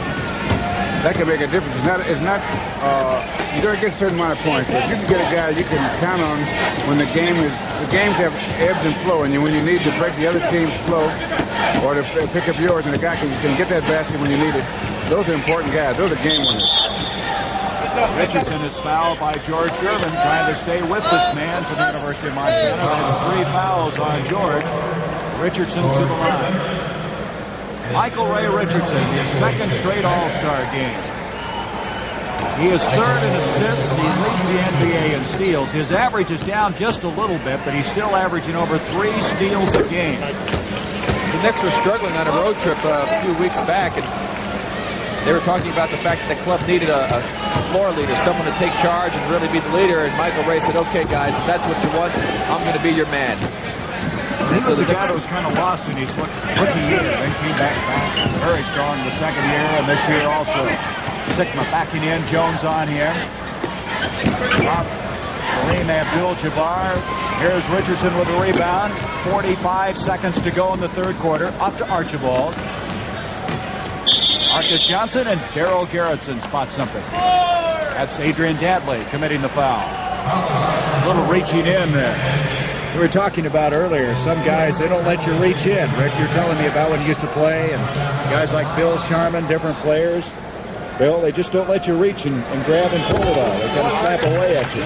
Speaker 4: that can make a difference. It's not you're going to get a certain amount of points, but you can get a guy you can count on when the games have ebbs and flow, and when you need to break the other team's flow or to pick up yours, and the guy can get that basket when you need it. Those are important guys. Those are game winners.
Speaker 2: Richardson is fouled by George Sherman, trying to stay with this man from the University of Montana. That's 3 fouls on George. Richardson to the line. Michael Ray Richardson, his second straight All-Star game. He is third in assists. He leads the NBA in steals. His average is down just a little bit, but he's still averaging over 3 steals a game.
Speaker 10: The Knicks were struggling on a road trip a few weeks back, and they were talking about the fact that the club needed a floor leader, someone to take charge and really be the leader. And Michael Ray said, "Okay, guys, if that's what you want, I'm going to be your man."
Speaker 2: He was a guy that was kind of lost in his rookie year, then came back very strong the second year, and this year also. Sigma backing in, Jones on here. Kareem Abdul-Jabbar. Here's Richardson with a rebound. 45 seconds to go in the third quarter. Up to Archibald. Marcus Johnson and Darryl Garrettson spot something. That's Adrian Dadley committing the foul. A little reaching in there. We were talking about earlier, some guys, they don't let you reach in. Rick, you're telling me about when you used to play, and guys like Bill Sharman, different players. Bill, they just don't let you reach and grab and pull it all. They kind of snap away at you.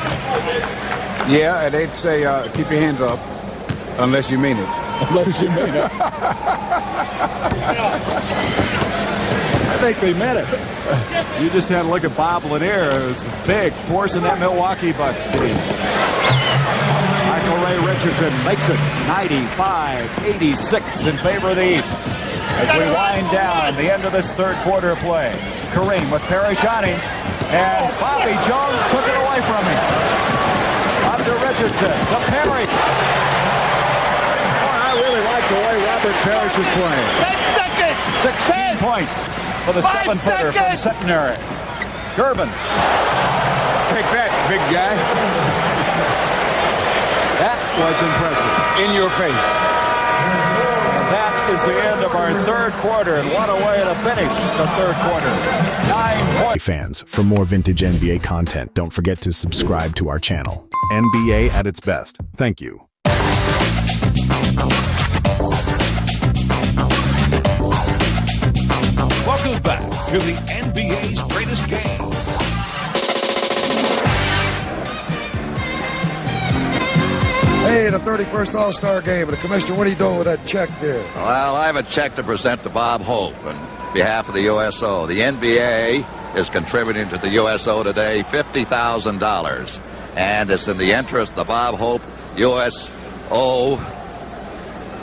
Speaker 4: Yeah, and they'd say, keep your hands off, unless you mean it.
Speaker 2: Unless you mean it. I think they meant it. You just had to look at Bob Lanier. It was big, forcing that Milwaukee Bucks team. Michael Ray Richardson makes it 95-86 in favor of the East. As we wind down the end of this third quarter play. Kareem with Parrish on him, and Bobby Jones took it away from him. Up to Richardson, to Parrish. Oh, I really like the way Robert Parrish is playing.
Speaker 6: 10 seconds!
Speaker 2: 16 points for the 7-footer from Centenary. Gerben.
Speaker 4: Take that, big guy.
Speaker 2: That was impressive.
Speaker 4: In your face.
Speaker 2: And that is the end of our third quarter, and what a way to finish the third quarter. 9 points.
Speaker 1: Fans, for more vintage NBA content, don't forget to subscribe to our channel. NBA at its best. Thank you.
Speaker 5: Welcome back to the NBA's greatest game.
Speaker 7: Hey, the 31st All-Star Game. And the Commissioner, what are you doing with that check there?
Speaker 11: Well, I have a check to present to Bob Hope on behalf of the USO. The NBA is contributing to the USO today $50,000. And it's in the interest of the Bob Hope USO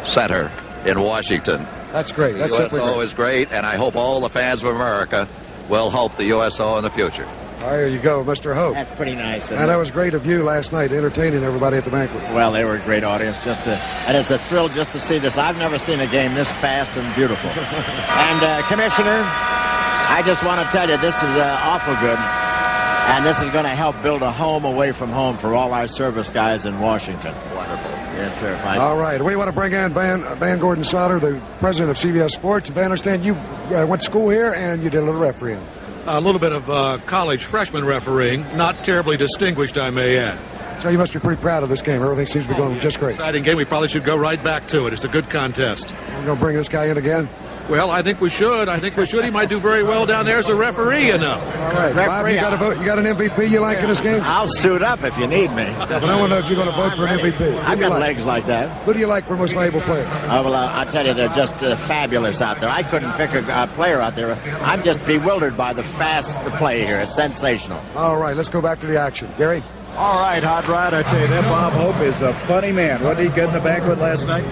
Speaker 11: Center in Washington.
Speaker 7: That's great. That's
Speaker 11: the
Speaker 7: simply
Speaker 11: USO
Speaker 7: great.
Speaker 11: is great, and I hope all the fans of America will help the USO in the future.
Speaker 7: There you go, Mr. Hope.
Speaker 12: That's pretty nice.
Speaker 7: And that was great of you last night, entertaining everybody at the banquet.
Speaker 12: Well, they were a great audience. And it's a thrill just to see this. I've never seen a game this fast and beautiful. And, Commissioner, I just want to tell you, this is awful good. And this is going to help build a home away from home for all our service guys in Washington.
Speaker 11: Wonderful.
Speaker 12: Yes, sir.
Speaker 7: All right. We want to bring in Van Gordon Sauter, the president of CBS Sports. Van, I understand you went to school here and you did a little refereeing.
Speaker 13: A little bit of college freshman refereeing. Not terribly distinguished, I may add.
Speaker 7: So you must be pretty proud of this game. Everything seems to be going just great.
Speaker 13: Exciting game. We probably should go right back to it. It's a good contest.
Speaker 7: We're going to bring this guy in again?
Speaker 13: Well, I think we should. He might do very well down there as a referee, you know.
Speaker 7: All right. Bob, you got a vote. You got an MVP you like in this game?
Speaker 12: I'll suit up if you need me.
Speaker 7: But I want to know if you're going to vote for an MVP.
Speaker 12: I've got legs like that.
Speaker 7: Who do you like for most valuable player?
Speaker 12: Well, I'll tell you, they're just fabulous out there. I couldn't pick a player out there. I'm just bewildered by the fast play here. It's sensational.
Speaker 7: All right, let's go back to the action. Gary?
Speaker 2: All right, Hot Rod, I tell you, that Bob Hope is a funny man. What did he get in the banquet last night?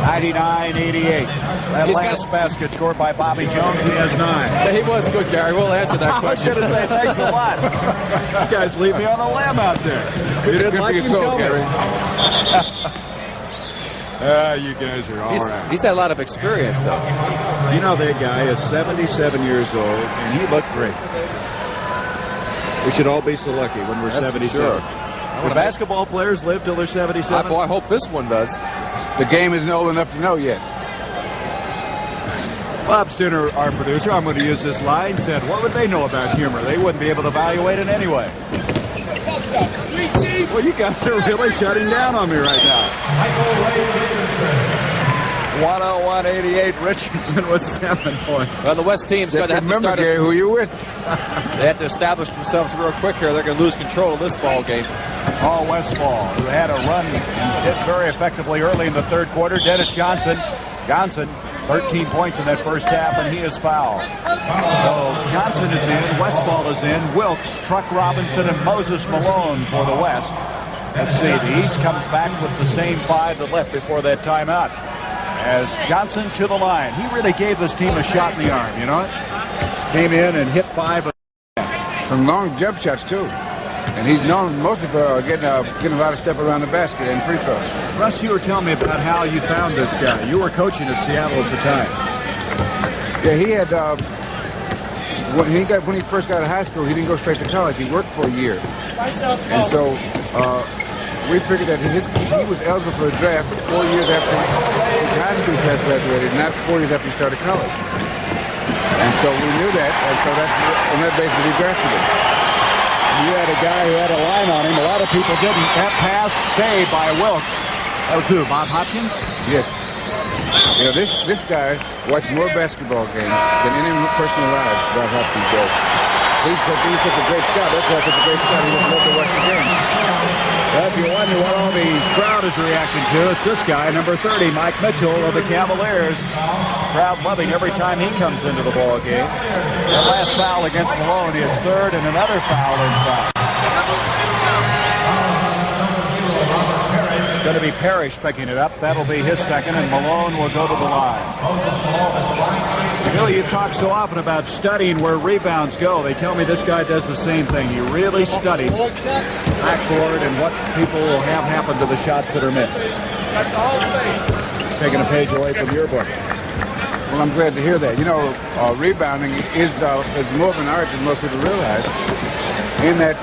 Speaker 2: 99-88. That last basket scored by Bobby Jones, he has 9.
Speaker 10: Yeah, he was good, Gary. We'll answer that question.
Speaker 2: I was going to say thanks a lot. You guys leave me on a limb out there. You didn't like him, tell
Speaker 10: Gary.
Speaker 2: You guys are all right.
Speaker 10: He's had a lot of experience, though.
Speaker 2: You know, that guy is 77 years old, and he looked great. We should all be so lucky when we're 77.
Speaker 10: Sure.
Speaker 2: Do basketball players live till they're 77?
Speaker 10: I hope this one does.
Speaker 4: The game isn't old enough to know yet.
Speaker 2: Bob Stinner, our producer, I'm going to use this line, said, what would they know about humor? They wouldn't be able to evaluate it anyway. Well, you guys are really shutting down on me right now. 101-88, Richardson with 7 points.
Speaker 10: Well, the West team's going to have to start.
Speaker 4: Gary, who you with?
Speaker 10: They have to establish themselves real quick here. They're going to lose control of this ball game.
Speaker 2: Paul Westfall, who had a run and hit very effectively early in the third quarter. Dennis Johnson, 13 points in that first half, and he is fouled. So Johnson is in, Westfall is in, Wilkes, Truck Robinson, and Moses Malone for the West. Let's see, the East comes back with the same 5 that left before that timeout. As Johnson to the line. He really gave this team a shot in the arm, you know it? Came in and hit 5.
Speaker 4: Some long jump shots, too. And he's known mostly for getting a lot of stuff around the basket and free throws.
Speaker 2: Russ, you were telling me about how you found this guy. You were coaching at Seattle at the time.
Speaker 4: Yeah, he had, when he first got out of high school, he didn't go straight to college. He worked for a year. And so we figured that he was eligible for the draft 4 years after his high school class graduated, not 4 years after he started college. And so we knew that, and so on that basis we drafted him.
Speaker 2: You had a guy who had a line on him. A lot of people didn't. That pass saved by Wilkes. That was who, Bob Hopkins?
Speaker 4: Yes. You know, this guy watched more basketball games than any person alive, Bob Hopkins does. He's such a great scout. That's why he's such a great scout. He just loved to watch the game.
Speaker 2: Well, if you wonder what all the crowd is reacting to, it's this guy, number 30, Mike Mitchell of the Cavaliers. Crowd loving every time he comes into the ball game. That last foul against Malone is third, and another foul inside. It's going to be Parrish picking it up. That'll be his second, and Malone will go to the line. Bill, you talk so often about studying where rebounds go. They tell me this guy does the same thing. He really studies backboard and what people will have happen to the shots that are missed. He's taking a page away from your book.
Speaker 4: Well, I'm glad to hear that. You know, rebounding is more of an art than most people realize, in that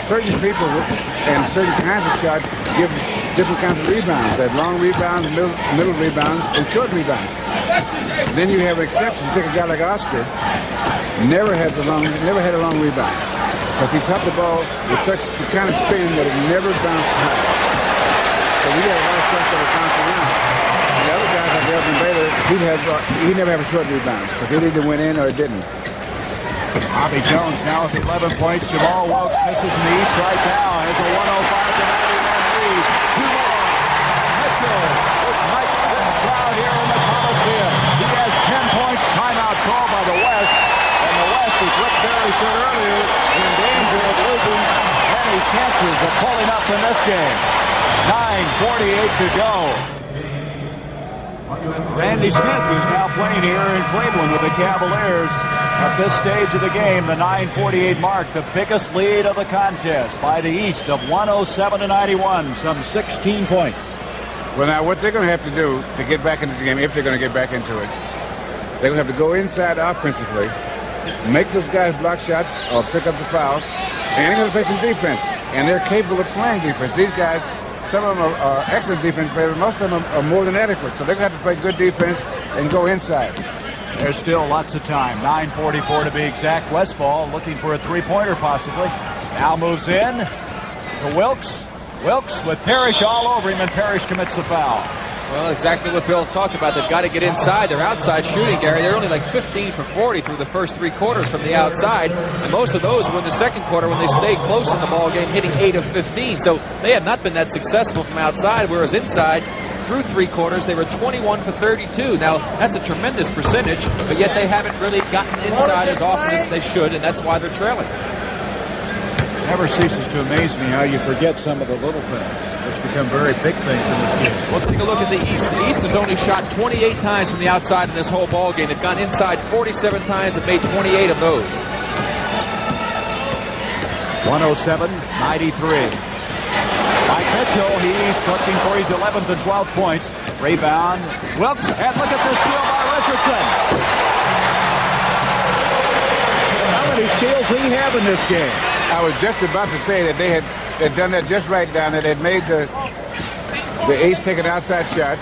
Speaker 4: certain people and certain kinds of shots give different kinds of rebounds. They have long rebounds, middle rebounds, and short rebounds. Then you have exceptions. Take a guy like Oscar, never had a long rebound, because he shot the ball with such the kind of spin that it never bounced high. So we got a lot of shots that are bouncing around. And the other guys like Elvin Baylor, he'd never have a short rebound, because it either went in or it didn't.
Speaker 2: Bobby Jones now with 11 points. Jamal Wilkes misses in the East right now. Has a 105-91 lead. 2 more. Mitchell with Mike's this crowd here in the Coliseum. He has 10 points. Timeout call by the West. And the West, as Rick Barry said earlier, in danger of losing any chances of pulling up in this game. 9:48 to go. Randy Smith, who's now playing here in Cleveland with the Cavaliers at this stage of the game, the 9:48 mark, the biggest lead of the contest by the East of 107-91, some 16 points.
Speaker 4: Well, now what they're going to have to do to get back into the game, if they're going to get back into it, they're going to have to go inside offensively, make those guys block shots or pick up the fouls, and they're going to play some defense. And they're capable of playing defense. These guys, some of them are excellent defense players, but most of them are more than adequate. So they're going to have to play good defense and go inside.
Speaker 2: There's still lots of time. 9:44 to be exact. Westfall looking for a three-pointer possibly. Now moves in to Wilkes. Wilkes with Parrish all over him, and Parrish commits the foul.
Speaker 10: Well, exactly what Bill talked about. They've got to get inside. They're outside shooting, Gary. They're only like 15 for 40 through the first 3 quarters from the outside. And most of those were in the second quarter when they stayed close in the ball game, hitting 8 of 15. So they have not been that successful from outside, whereas inside, through 3 quarters, they were 21 for 32. Now, that's a tremendous percentage, but yet they haven't really gotten inside as often as they should, and that's why they're trailing.
Speaker 2: Never ceases to amaze me how you forget some of the little things, which become very big things in this game.
Speaker 10: We'll take a look at the East. The East has only shot 28 times from the outside in this whole ball game. They've gone inside 47 times and made 28 of those.
Speaker 2: 107-93. Mike Mitchell, he's looking for his 11th and 12th points. Rebound. Wilkes, and look at this steal by Richardson. How many steals do he have in this game?
Speaker 4: I was just about to say that they had done that just right down, that they'd made the Ace take an outside shot,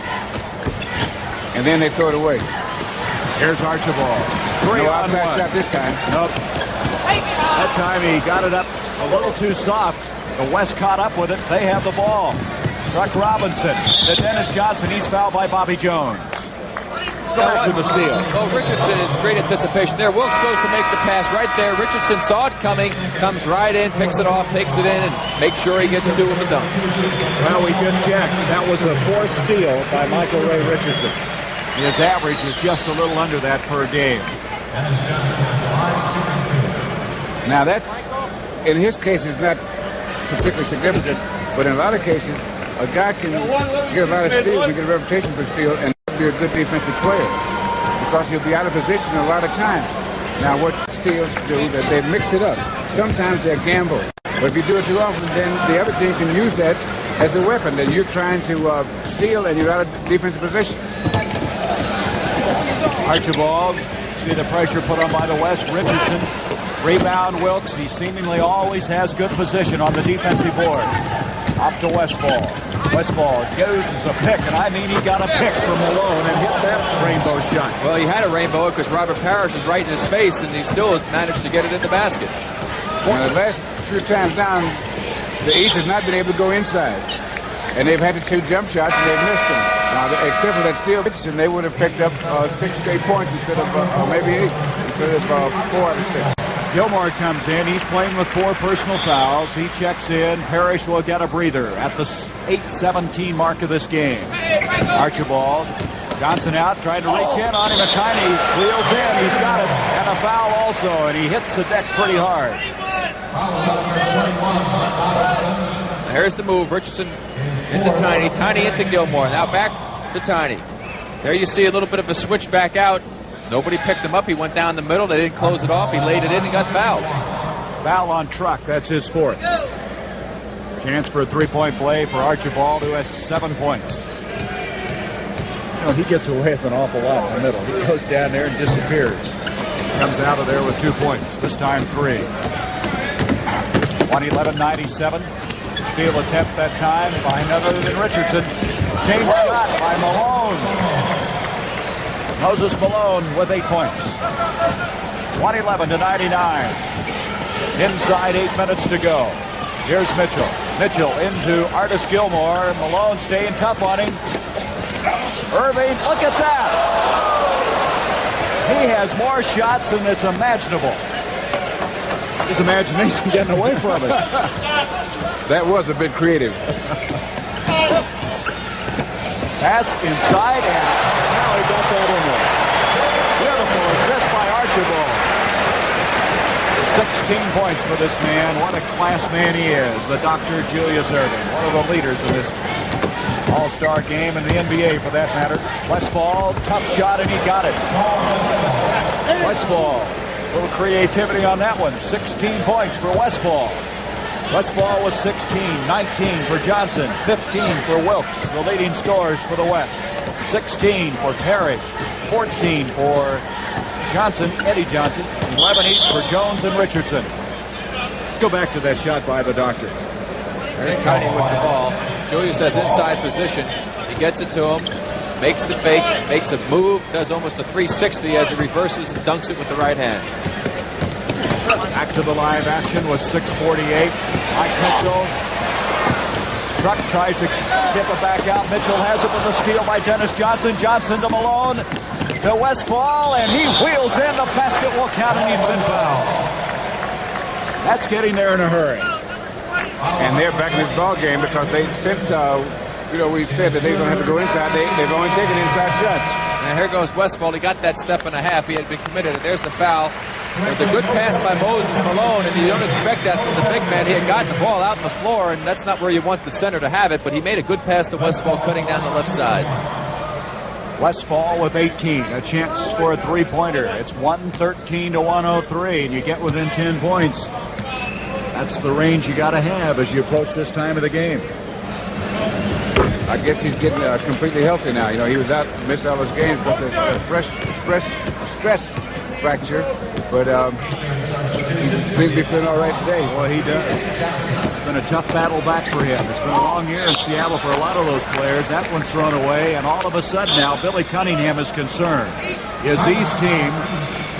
Speaker 4: and then they throw it away.
Speaker 2: Here's Archibald. 3
Speaker 4: No
Speaker 2: on
Speaker 4: outside
Speaker 2: 1.
Speaker 4: shot this time.
Speaker 2: Nope. That time he got it up a little too soft. The West caught up with it. They have the ball. Truck Robinson to Dennis Johnson. He's fouled by Bobby Jones. Back to the steal.
Speaker 10: Oh, Richardson is great anticipation there. Wilkes goes to make the pass right there. Richardson saw it coming, comes right in, picks it off, takes it in, and makes sure he gets two with the dunk.
Speaker 2: Well, we just checked. That was a fourth steal by Michael Ray Richardson. His average is just a little under that per game.
Speaker 4: Now that, in his case, is not particularly significant, but in a lot of cases, a guy can get a lot of steals and get a reputation for steal and be a good defensive player because he'll be out of position a lot of times. Now, what steals do that they mix it up. Sometimes they gamble, but if you do it too often, then the other team can use that as a weapon. Then you're trying to steal and you're out of defensive position.
Speaker 2: Archibald, see the pressure put on by the West. Richardson, rebound Wilkes. He seemingly always has good position on the defensive board. Up to Westfall. Westfall uses a pick, and I mean he got a pick from Malone and hit that rainbow shot.
Speaker 10: Well, he had a rainbow because Robert Parrish is right in his face, and he still has managed to get it in the basket.
Speaker 4: Now, the last few times down, the East has not been able to go inside. And they've had to shoot jump shots, and they've missed them. Now, except for that steal, Richardson, they would have picked up 6 straight points instead of, or maybe 8, instead of 4 out of 6.
Speaker 2: Gilmore comes in. He's playing with 4 personal fouls. He checks in. Parrish will get a breather at the 8:17 mark of this game. Archibald. Johnson out, trying to reach in on him. A tiny wheels in. He's got it. And a foul also. And he hits the deck pretty hard.
Speaker 10: Here's the move. Richardson into Tiny. Tiny into Gilmore. Now back to Tiny. There you see a little bit of a switch back out. Nobody picked him up. He went down the middle. They didn't close it off. He laid it in and got fouled.
Speaker 2: Foul on Truck. That's his 4th. Chance for a 3-point play for Archibald, who has 7 points. You know, he gets away with an awful lot in the middle. He goes down there and disappears. Comes out of there with 2 points. This time 3. 111-97. Steal attempt that time by none other than Richardson. Change shot by Malone. Moses Malone with 8 points. 111-99. Inside 8 minutes to go. Here's Mitchell. Mitchell into Artis Gilmore. Malone staying tough on him. Irving, look at that. He has more shots than it's imaginable. His imagination getting away from it.
Speaker 4: That was a bit creative.
Speaker 2: Pass inside, and now he got that in there. Beautiful assist by Archibald. 16 points for this man. What a class man he is. The Dr. Julius Irving, one of the leaders in this All-Star game in the NBA for that matter. Westfall, tough shot, and he got it. Westfall, a little creativity on that one. 16 points for Westfall. Westfall was 16, 19 for Johnson, 15 for Wilkes, the leading scorers for the West. 16 for Parrish, 14 for Johnson, Eddie Johnson, 11 each for Jones and Richardson. Let's go back to that shot by the Doctor.
Speaker 10: There's Tiny with the ball. Julius has inside position. He gets it to him, makes the fake, makes a move, does almost a 360 as he reverses and dunks it with the right hand.
Speaker 2: Back to the live action with 6:48. Mike Mitchell. Truck tries to tip it back out. Mitchell has it with a steal by Dennis Johnson. Johnson to Malone. To Westfall, and he wheels in. The basket will count, and he's been fouled. That's getting there in a hurry.
Speaker 4: And they're back in this ball game because they, since we said that they're going to have to go inside, they've only taken inside shots.
Speaker 10: And here goes Westfall. He got that step and a half. He had been committed. There's the foul. There's a good pass by Moses Malone, and you don't expect that from the big man. He had gotten the ball out on the floor, and that's not where you want the center to have it, but he made a good pass to Westfall cutting down the left side.
Speaker 2: Westfall with 18, a chance to score a 3-pointer. It's 113-103, and you get within 10 points. That's the range you got to have as you approach this time of the game.
Speaker 4: I guess he's getting completely healthy now. You know, he was out, missed all his games because of stress fracture, but he's seems to be feeling all right today.
Speaker 2: Boy, he does. It's been a tough battle back for him. It's been a long year in Seattle for a lot of those players. That one's thrown away, and all of a sudden now Billy Cunningham is concerned. His East team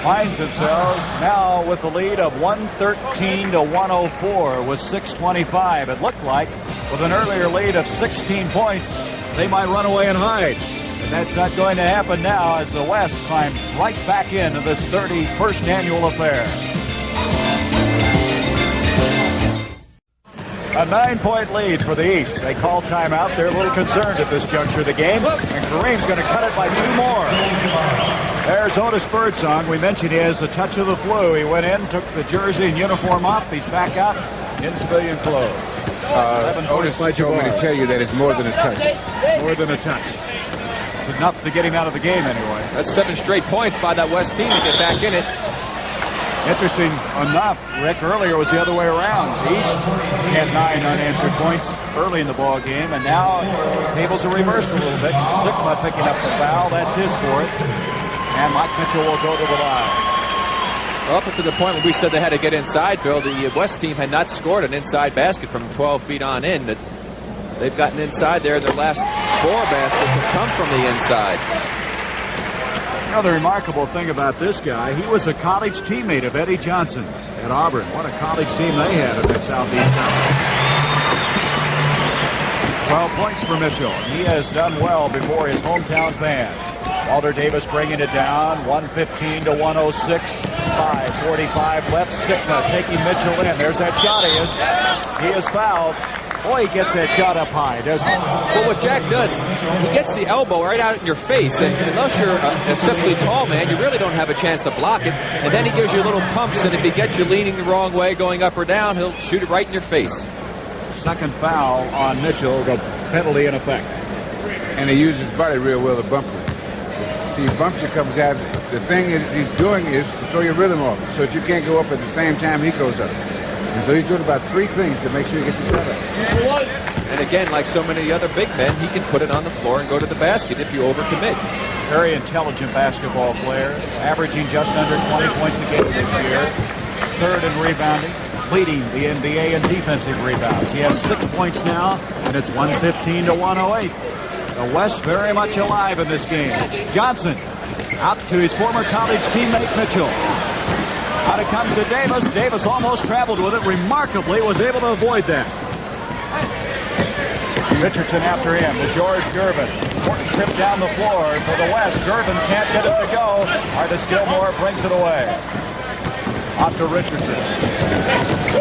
Speaker 2: finds themselves now with the lead of 113 to 104 with 6:25. It looked like with an earlier lead of 16 points, they might run away and hide. But that's not going to happen now as the West climbs right back into this 31st annual affair. A 9-point lead for the East. They call timeout. They're a little concerned at this juncture of the game. And Kareem's going to cut it by 2 more. There's Otis Birdsong. We mentioned he has a touch of the flu. He went in, took the jersey and uniform off. He's back out in civilian clothes.
Speaker 4: Otis told me to tell you that it's more than a touch.
Speaker 2: More than a touch. It's enough to get him out of the game anyway.
Speaker 10: That's 7 straight points by that West team to get back in it.
Speaker 2: Interesting enough, Rick, earlier was the other way around. East had 9 unanswered points early in the ball game, and now tables are reversed a little bit. Sigma picking up the foul. That's his fourth. And Mike Mitchell will go to the line.
Speaker 10: Well, up until the point when we said they had to get inside, Bill, the West team had not scored an inside basket from 12 feet on in. That they've gotten inside there. Their last 4 baskets have come from the inside.
Speaker 2: You know, the remarkable thing about this guy, he was a college teammate of Eddie Johnson's at Auburn. What a college team they had at that Southeast Conference. 12 points for Mitchell. He has done well before his hometown fans. Walter Davis bringing it down, 115 to 106. 5:45 left. Sigma taking Mitchell in. There's that shot. He is fouled. Boy, he gets that shot up high, doesn't he?
Speaker 10: Well, what Jack does, he gets the elbow right out in your face, and unless you're an exceptionally tall man, you really don't have a chance to block it, and then he gives you little pumps, and if he gets you leaning the wrong way, going up or down, he'll shoot it right in your face.
Speaker 2: Second foul on Mitchell, the penalty in effect.
Speaker 4: And he uses his body real well to bump you. See, he bumps you, comes out. The thing he's doing is to throw your rhythm off, so that you can't go up at the same time he goes up. And so he's doing about 3 things to make sure he gets his shot up.
Speaker 10: And again, like so many other big men, he can put it on the floor and go to the basket if you overcommit.
Speaker 2: Very intelligent basketball player, averaging just under 20 points a game this year. 3rd in rebounding, leading the NBA in defensive rebounds. He has 6 points now, and it's 115 to 108. The West very much alive in this game. Johnson out to his former college teammate Mitchell. Out it comes to Davis. Davis almost traveled with it. Remarkably was able to avoid that. Richardson after him to George Gervin. Important trip down the floor for the West. Gervin can't get it to go. Artis Gilmore brings it away. Off to Richardson.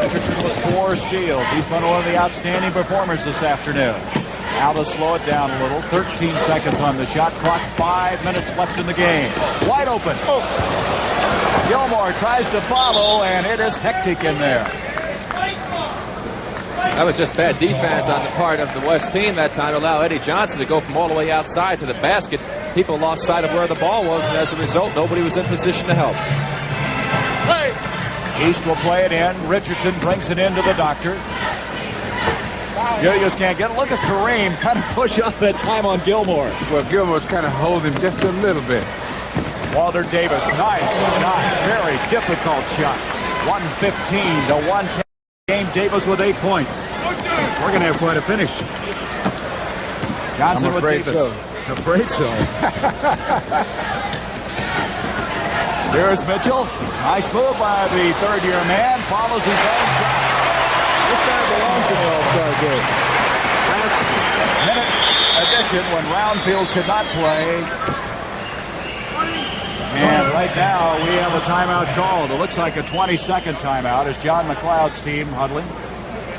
Speaker 2: Richardson with 4 steals. He's been one of the outstanding performers this afternoon. Now to slow it down a little. 13 seconds on the shot clock. 5 minutes left in the game. Wide open. Gilmore tries to follow, and it is hectic in there.
Speaker 10: That was just bad defense on the part of the West team that time. Allow Eddie Johnson to go from all the way outside to the basket. People lost sight of where the ball was, and as a result, nobody was in position to help.
Speaker 2: East will play it in. Richardson brings it into the doctor. Julius can't get it. Look at Kareem kind of push up that time on Gilmore.
Speaker 4: Well, Gilmore's kind of holding just a little bit.
Speaker 2: Walter Davis, nice shot. Very difficult shot. 115 to 110. Game Davis with 8 points. We're going to have quite a finish. Johnson with Davis. So. Afraid so. Here's Mitchell. Nice move by the 3rd-year man. Follows his own shot. This guy belongs in the All-Star game. Last minute addition when Roundfield could not play. And right now we have a timeout called. It looks like a 20-second timeout as John McLeod's team huddling.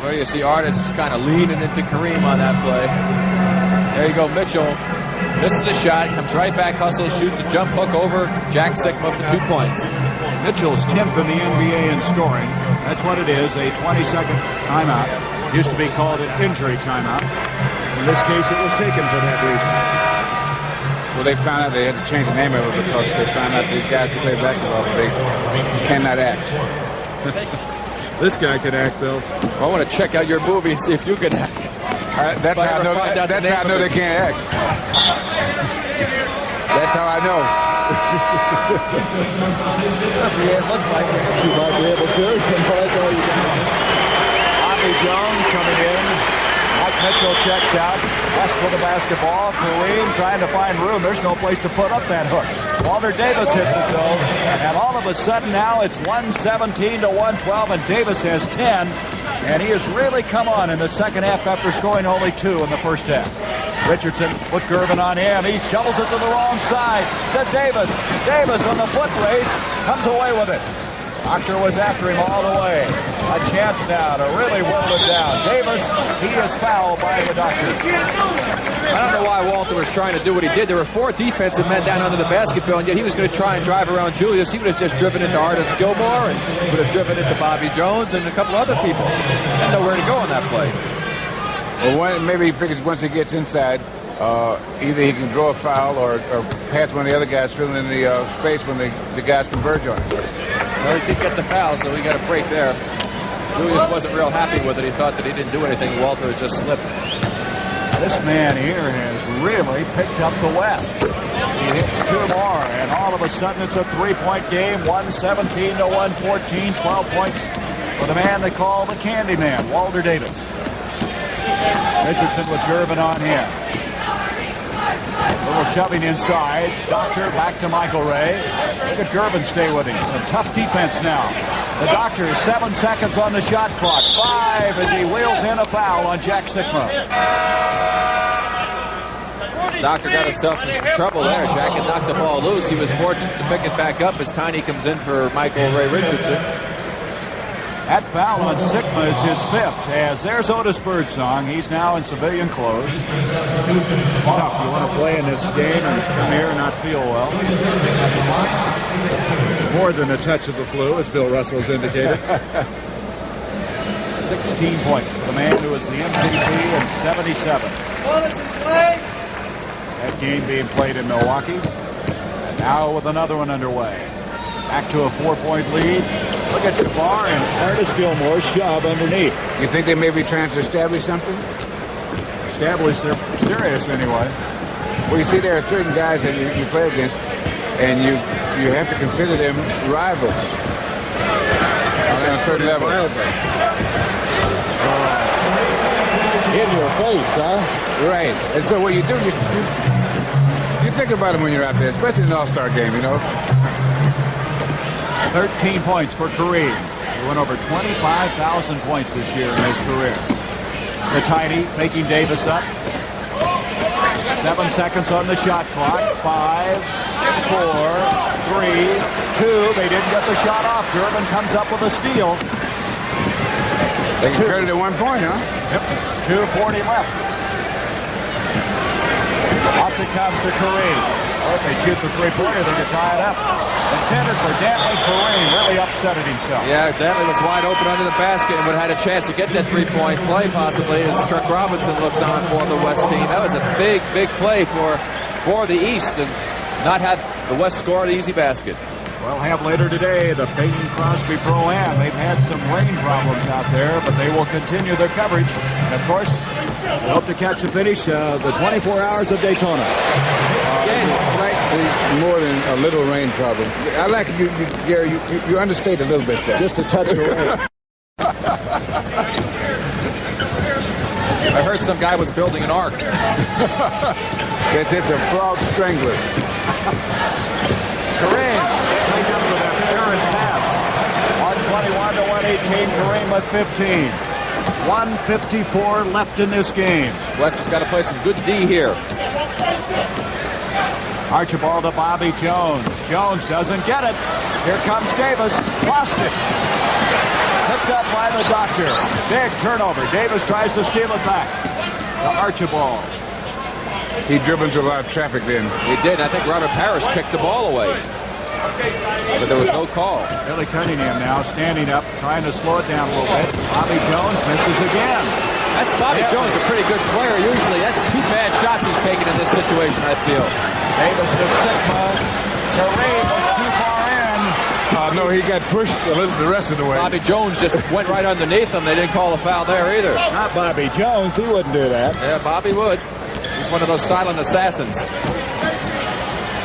Speaker 10: Well, you see Artis is kind of leaning into Kareem on that play. There you go, Mitchell. Misses the shot, comes right back, hustles, shoots a jump hook over Jack Sigma for 2 points.
Speaker 2: Mitchell's 10th in the NBA in scoring. That's what it is, a 20-second timeout. Used to be called an injury timeout. In this case, it was taken for that reason.
Speaker 4: Well, they found out they had to change the name of it because they found out these guys can play basketball, but they cannot act.
Speaker 2: This guy can act, though.
Speaker 10: I want to check out your movie and see if you can act.
Speaker 4: That's how I know they can't act. That's how I know.
Speaker 2: It looked like you might be able to. Mitchell checks out. West with the basketball. Kareem trying to find room. There's no place to put up that hook. Walter Davis hits it, though. And all of a sudden now it's 117 to 112, and Davis has 10. And he has really come on in the second half after scoring only 2 in the first half. Richardson with Gervin on him. He shovels it to the wrong side to Davis. Davis on the foot race comes away with it. Doctor was after him all the way. A chance now to really whittle it down. Davis, he is fouled by the Doctor.
Speaker 10: I don't know why Walter was trying to do what he did. There were 4 defensive men down under the basketball, and yet he was going to try and drive around Julius. He would have just driven into Artis Gilmore and would have driven into Bobby Jones and a couple other people. Had nowhere to go on that play.
Speaker 4: Well, maybe he figures once he gets inside, either he can draw a foul or pass one of the other guys filling in the space when the guys converge on him.
Speaker 10: Well, he did get the foul, so he got a break there. Julius wasn't real happy with it. He thought that he didn't do anything. Walter had just slipped.
Speaker 2: This man here has really picked up the West. He hits 2 more, and all of a sudden it's a 3-point game, 117 to 114, 12 points for the man they call the Candyman, Walter Davis. Richardson with Gervin on him. A little shoving inside. Doctor back to Michael Ray. Look at Gervin stay with him. Some tough defense now. The Doctor is 7 seconds on the shot clock. 5 as he wheels in a foul on Jack Sikma.
Speaker 10: Doctor got himself in some trouble there. Jack had knocked the ball loose. He was fortunate to pick it back up as Tiny comes in for Michael Ray Richardson.
Speaker 2: That foul on Sikma is his 5th, as there's Otis Birdsong. He's now in civilian clothes. It's tough. You want to play in this game and come here and not feel well. More than a touch of the flu, as Bill Russell has indicated. 16 points for the man who was the MVP in 77. That game being played in Milwaukee. And now with another one underway. Back to a 4-point lead. Look at Jabbar and Artis Gilmore shove underneath.
Speaker 4: You think they may be trying to establish something?
Speaker 2: Establish they're serious anyway.
Speaker 4: Well, you see, there are certain guys that you play against, and you have to consider them rivals on a certain level.
Speaker 2: In your face, huh?
Speaker 4: Right. And so what you do, you think about them when you're out there, especially in an all-star game, you know.
Speaker 2: 13 points for Kareem. He went over 25,000 points this year in his career. The Tiny taking Davis up. 7 seconds on the shot clock. 5, 4, 3, 2. They didn't get the shot off. Gervin comes up with a steal.
Speaker 4: They can cut it at 1 point, huh?
Speaker 2: Yep. 2:40 left. Off it comes to Kareem. Oh, if they shoot the 3-pointer, they can tie it up. Intended for Dantley. Kareem really upsetted himself.
Speaker 10: Yeah, Dantley was wide open under the basket and would have had a chance to get that 3-point play possibly as Chuck Robinson looks on for the West team. That was a big, big play for the East and not have the West score the easy basket.
Speaker 2: We'll have later today the Peyton Crosby Pro-Am. They've had some rain problems out there, but they will continue their coverage. And, of course, we hope to catch the finish the 24 Hours of Daytona.
Speaker 4: Slightly more than a little rain problem. I like you Gary, you understate a little bit there.
Speaker 2: Just a touch of rain.
Speaker 10: I heard some guy was building an ark.
Speaker 4: Guess it's a frog strangler.
Speaker 2: Kareem cleaned up with an errant pass. 121 to 118. Kareem with 15. 1:54 left in this game.
Speaker 10: West has got to play some good D here.
Speaker 2: Archibald to Bobby Jones. Jones doesn't get it. Here comes Davis. Lost it. Picked up by the Doctor. Big turnover. Davis tries to steal it back to Archibald.
Speaker 4: He dribbled into a lot of traffic then.
Speaker 10: He did. I think Robert Parrish kicked the ball away. But there was no call.
Speaker 2: Billy Cunningham now standing up, trying to slow it down a little bit. Bobby Jones misses again.
Speaker 10: That's Bobby Jones, a pretty good player usually. That's 2 bad shots he's taken in this situation, I feel.
Speaker 2: Davis to Sikma. Kareem was too far in.
Speaker 4: No, he got pushed the rest of the way.
Speaker 10: Bobby Jones just went right underneath him. They didn't call a foul there either.
Speaker 2: Not Bobby Jones. He wouldn't do that.
Speaker 10: Yeah, Bobby would. He's one of those silent assassins.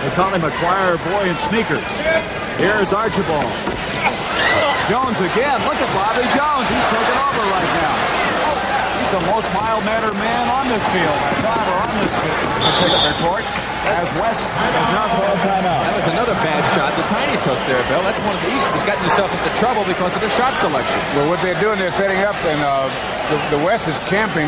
Speaker 2: They call him a choir boy in sneakers. Here's Archibald. Jones again. Look at Bobby Jones. He's taking over right now. He's the most mild-mannered man on this field. Driver on this particular report. As West has now called timeout.
Speaker 10: That was another bad shot that Tiny took there, Bill. That's one of the East has gotten himself into trouble because of the shot selection.
Speaker 4: Well, what they're doing, they're setting up, and the West is camping.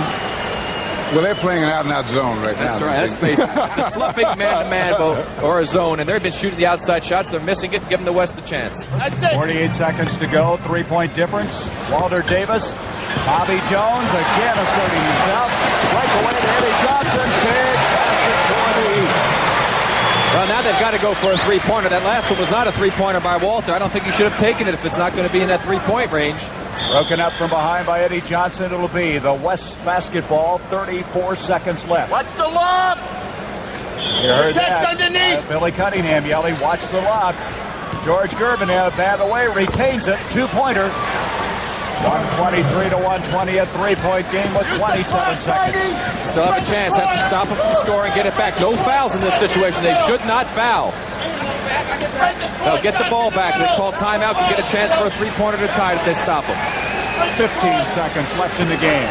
Speaker 4: Well, they're playing an out-and-out zone right now.
Speaker 10: That's right. That's basically it's a slumping man-to-man or a zone, and they've been shooting the outside shots. They're missing it, giving the West a chance.
Speaker 2: That's it. 48 seconds to go. 3-point difference. Walter Davis, Bobby Jones again asserting himself. Breakaway to Eddie Johnson. Big basket for the East.
Speaker 10: Well, now they've got to go for a three-pointer. That last one was not a three-pointer by Walter. I don't think he should have taken it if it's not going to be in that three-point range.
Speaker 2: Broken up from behind by Eddie Johnson. It'll be the West basketball. 34 seconds left.
Speaker 6: Watch the lob.
Speaker 2: You heard
Speaker 6: Protect
Speaker 2: that.
Speaker 6: underneath.
Speaker 2: Billy Cunningham yelling, watch the lob. George Gervin batted away, retains it. Two-pointer. 123 to 120, a three-point game with 27 seconds.
Speaker 10: Still have a chance. Have to stop him from scoring, get it back. No fouls in this situation. They should not foul. They'll get the ball back. They call timeout to get a chance for a three-pointer to tie if they stop them.
Speaker 2: 15 seconds left in the game.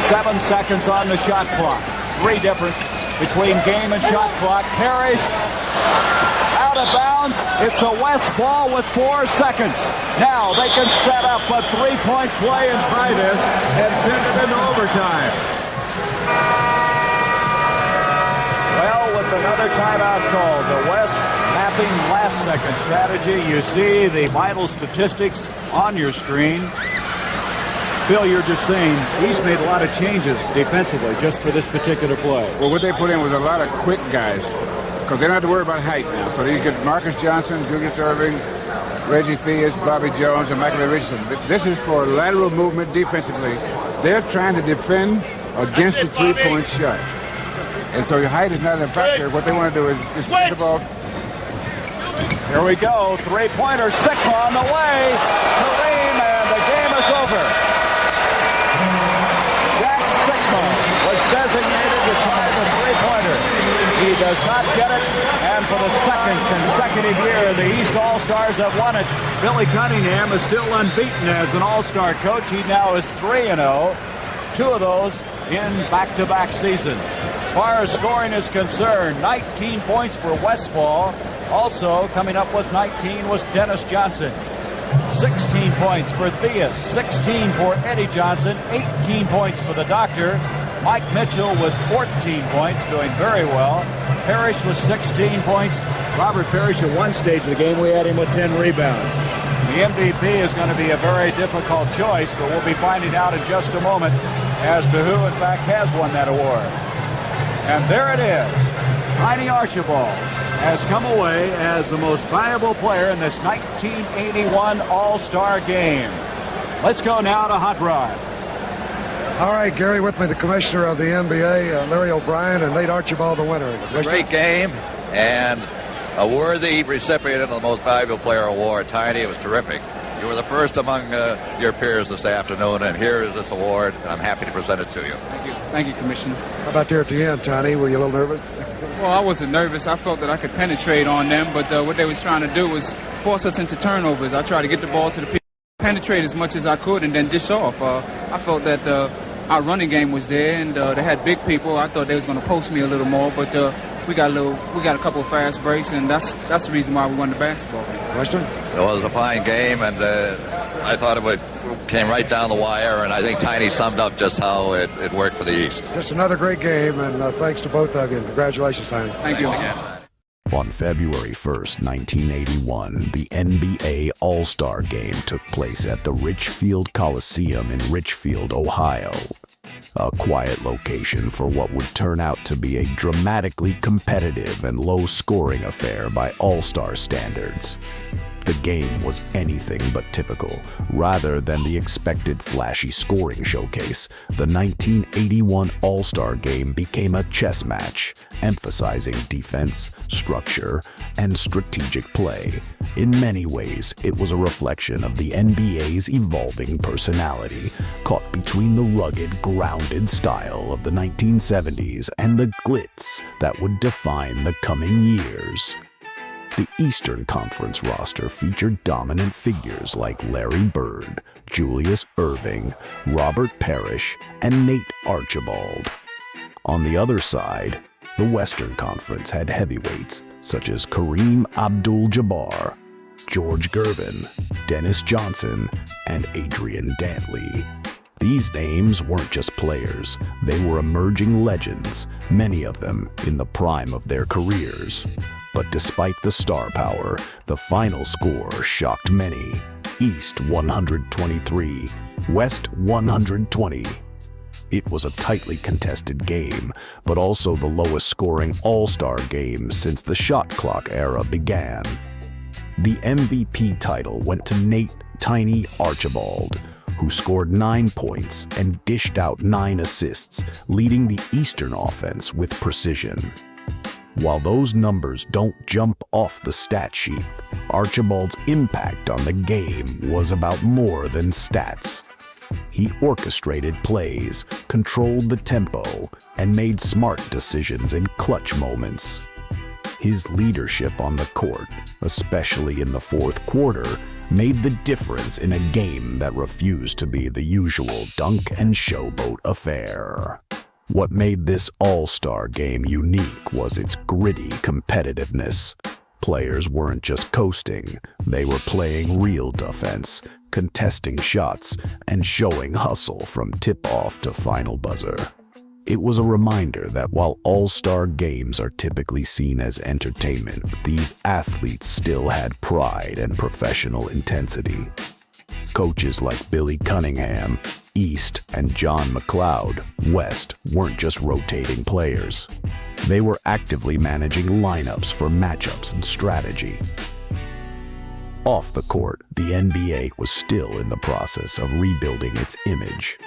Speaker 2: 7 seconds on the shot clock. Three different between game and shot clock. Parrish out of bounds. It's a West ball with 4 seconds. Now they can set up a three-point play and tie this and send it into overtime. Well, with another timeout called, the West mapping last-second strategy. You see the vital statistics on your screen. Bill, you're just saying East made a lot of changes defensively just for this particular play.
Speaker 4: Well, what they put in was a lot of quick guys because they don't have to worry about height now. So you get Marcus Johnson, Julius Irving, Reggie Theus, Bobby Jones, and Michael Richardson. This is for lateral movement defensively. They're trying to defend against the three-point shot. And so your height is not a factor. What they want to do is get the ball.
Speaker 2: Here we go. Three-pointer. Sigma on the way. Kareem, and the game is over. Jack Sigma was designated to try the three-pointer. He does not get it. And for the second consecutive year, the East All-Stars have won it. Billy Cunningham is still unbeaten as an All-Star coach. He now is 3-0. 2 of those in back-to-back seasons. As far as scoring is concerned, 19 points for Westfall. Also coming up with 19 was Dennis Johnson. 16 points for Theus, 16 for Eddie Johnson, 18 points for the Doctor. Mike Mitchell with 14 points, doing very well. Parrish with 16 points. Robert Parrish at one stage of the game, we had him with 10 rebounds. The MVP is going to be a very difficult choice, but we'll be finding out in just a moment as to who, in fact, has won that award. And there it is. Tiny Archibald has come away as the most valuable player in this 1981 All-Star game. Let's go now to Hot Rod.
Speaker 7: All right, Gary, with me, the commissioner of the NBA, Larry O'Brien, and Nate Archibald, the winner.
Speaker 11: A great game and a worthy recipient of the Most Valuable Player Award. Tiny, it was terrific. You were the first among your peers this afternoon, and here is this award, and I'm happy to present it to you.
Speaker 14: Thank you, Commissioner.
Speaker 7: How about there at the end, Tiny? Were you a little nervous?
Speaker 14: Well, I wasn't nervous. I felt that I could penetrate on them, but what they was trying to do was force us into turnovers. I tried to get the ball to the people, penetrate as much as I could, and then dish off. I felt that our running game was there, and they had big people. I thought they was going to post me a little more, but we got a couple of fast breaks, and that's the reason why we won the basketball game.
Speaker 7: Question?
Speaker 11: It was a fine game, and I thought it came right down the wire, and I think Tiny summed up just how it worked for the East.
Speaker 7: Just another great game, and thanks to both of you. Congratulations, Tiny.
Speaker 14: Thank you.
Speaker 1: On February 1st, 1981, the NBA All-Star Game took place at the Richfield Coliseum in Richfield, Ohio. A quiet location for what would turn out to be a dramatically competitive and low-scoring affair by All-Star standards. The game was anything but typical. Rather than the expected flashy scoring showcase, the 1981 All-Star Game became a chess match, emphasizing defense, structure, and strategic play. In many ways, it was a reflection of the NBA's evolving personality, caught between the rugged, grounded style of the 1970s and the glitz that would define the coming years. The Eastern Conference roster featured dominant figures like Larry Bird, Julius Erving, Robert Parrish, and Nate Archibald. On the other side, the Western Conference had heavyweights such as Kareem Abdul-Jabbar, George Gervin, Dennis Johnson, and Adrian Dantley. These names weren't just players, they were emerging legends, many of them in the prime of their careers. But despite the star power, the final score shocked many. East 123, West 120. It was a tightly contested game, but also the lowest scoring all-star game since the shot clock era began. The MVP title went to Nate "Tiny" Archibald, who scored 9 points and dished out 9 assists, leading the Eastern offense with precision. While those numbers don't jump off the stat sheet, Archibald's impact on the game was about more than stats. He orchestrated plays, controlled the tempo, and made smart decisions in clutch moments. His leadership on the court, especially in the fourth quarter, made the difference in a game that refused to be the usual dunk and showboat affair. What made this all-star game unique was its gritty competitiveness. Players weren't just coasting, they were playing real defense, contesting shots, and showing hustle from tip-off to final buzzer. It was a reminder that while all-star games are typically seen as entertainment, these athletes still had pride and professional intensity. Coaches like Billy Cunningham, East, and John McLeod, West, weren't just rotating players. They were actively managing lineups for matchups and strategy. Off the court, the NBA was still in the process of rebuilding its image.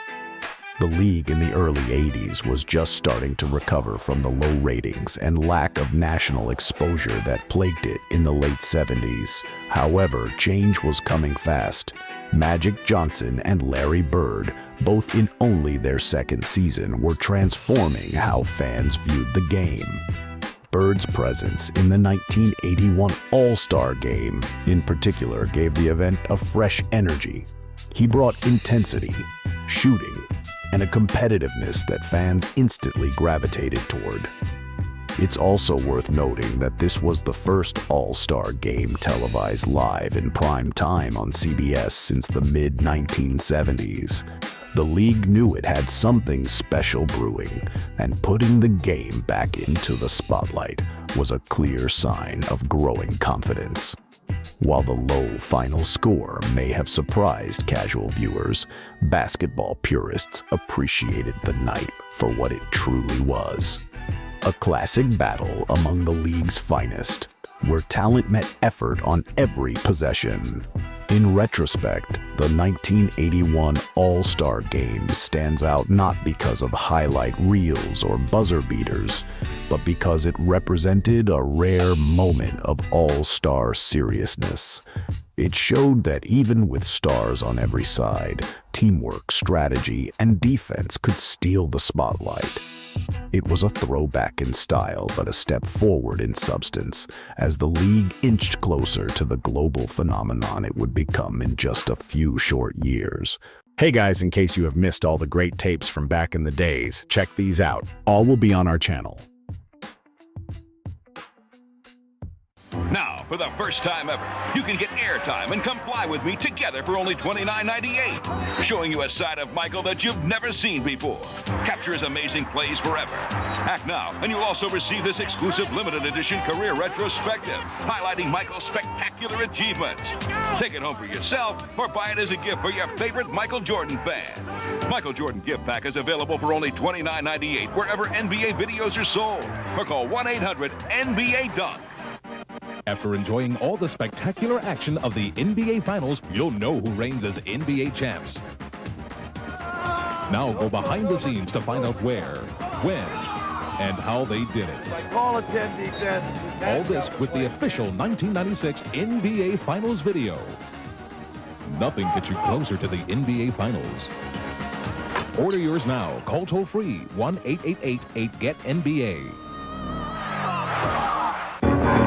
Speaker 1: The league in the early 80s was just starting to recover from the low ratings and lack of national exposure that plagued it in the late 70s. However, change was coming fast. Magic Johnson and Larry Bird, both in only their second season, were transforming how fans viewed the game. Bird's presence in the 1981 All-Star Game, in particular, gave the event a fresh energy. He brought intensity, shooting, and a competitiveness that fans instantly gravitated toward. It's also worth noting that this was the first All-Star Game televised live in prime time on CBS since the mid-1970s. The league knew it had something special brewing, and putting the game back into the spotlight was a clear sign of growing confidence. While the low final score may have surprised casual viewers, basketball purists appreciated the night for what it truly was. A classic battle among the league's finest, where talent met effort on every possession. In retrospect, the 1981 All-Star Game stands out not because of highlight reels or buzzer beaters, but because it represented a rare moment of all-star seriousness. It showed that even with stars on every side, teamwork, strategy, and defense could steal the spotlight. It was a throwback in style, but a step forward in substance, as the league inched closer to the global phenomenon it would become in just a few short years.
Speaker 15: Hey guys, in case you have missed all the great tapes from back in the days, check these out. All will be on our channel.
Speaker 5: Now, for the first time ever, you can get airtime and come fly with me together for only $29.98. Showing you a side of Michael that you've never seen before. Capture his amazing plays forever. Act now, and you'll also receive this exclusive limited edition career retrospective, highlighting Michael's spectacular achievements. Take it home for yourself, or buy it as a gift for your favorite Michael Jordan fan. Michael Jordan gift pack is available for only $29.98 wherever NBA videos are sold. Or call 1-800-NBA-DUNK. After enjoying all the spectacular action of the NBA Finals, you'll know who reigns as NBA champs. Now go behind the scenes to find out where, when, and how they did it.
Speaker 16: Call a 10 defense.
Speaker 5: All this with the official 1996 NBA Finals video. Nothing gets you closer to the NBA Finals. Order yours now. Call toll-free 1-888-8-GET-NBA.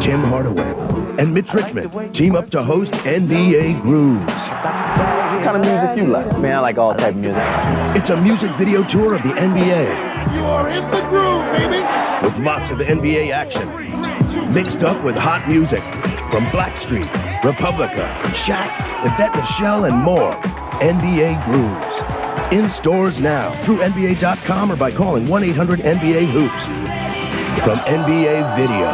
Speaker 16: Tim Hardaway and Mitch Richmond team up to host NBA Grooves.
Speaker 17: What kind of music you like? Man, I like all type of music.
Speaker 16: It's a music video tour of the NBA.
Speaker 18: You are in the groove, baby!
Speaker 16: With lots of NBA action, mixed up with hot music from Blackstreet, Republica, Shaq, Yvette Michelle, and more. NBA Grooves. In stores now through NBA.com or by calling 1-800-NBA-HOOPS. From NBA Video.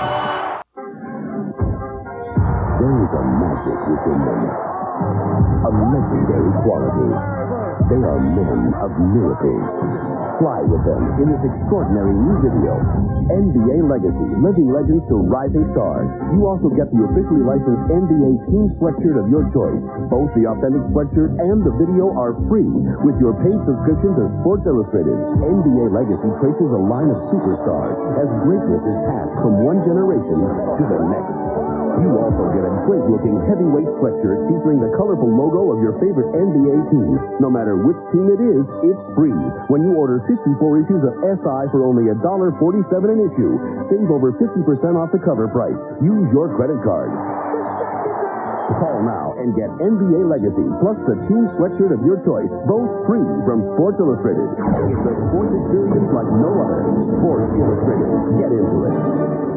Speaker 19: There is a magic within them. A legendary quality. They are men of miracles. Fly with them in this extraordinary new video, NBA Legacy, Living Legends to Rising Stars. You also get the officially licensed NBA team sweatshirt of your choice. Both the authentic sweatshirt and the video are free with your paid subscription to Sports Illustrated. NBA Legacy traces a line of superstars as greatness is passed from one generation to the next. You also get a great-looking heavyweight sweatshirt featuring the colorful logo of your favorite NBA team. No matter which team it is, it's free when you order 54 issues of SI for only $1.47 an issue. Save over 50% off the cover price. Use your credit card. Call now and get NBA Legacy plus the team sweatshirt of your choice, both free from Sports Illustrated. It's a sports experience like no other. Sports Illustrated. Get into it.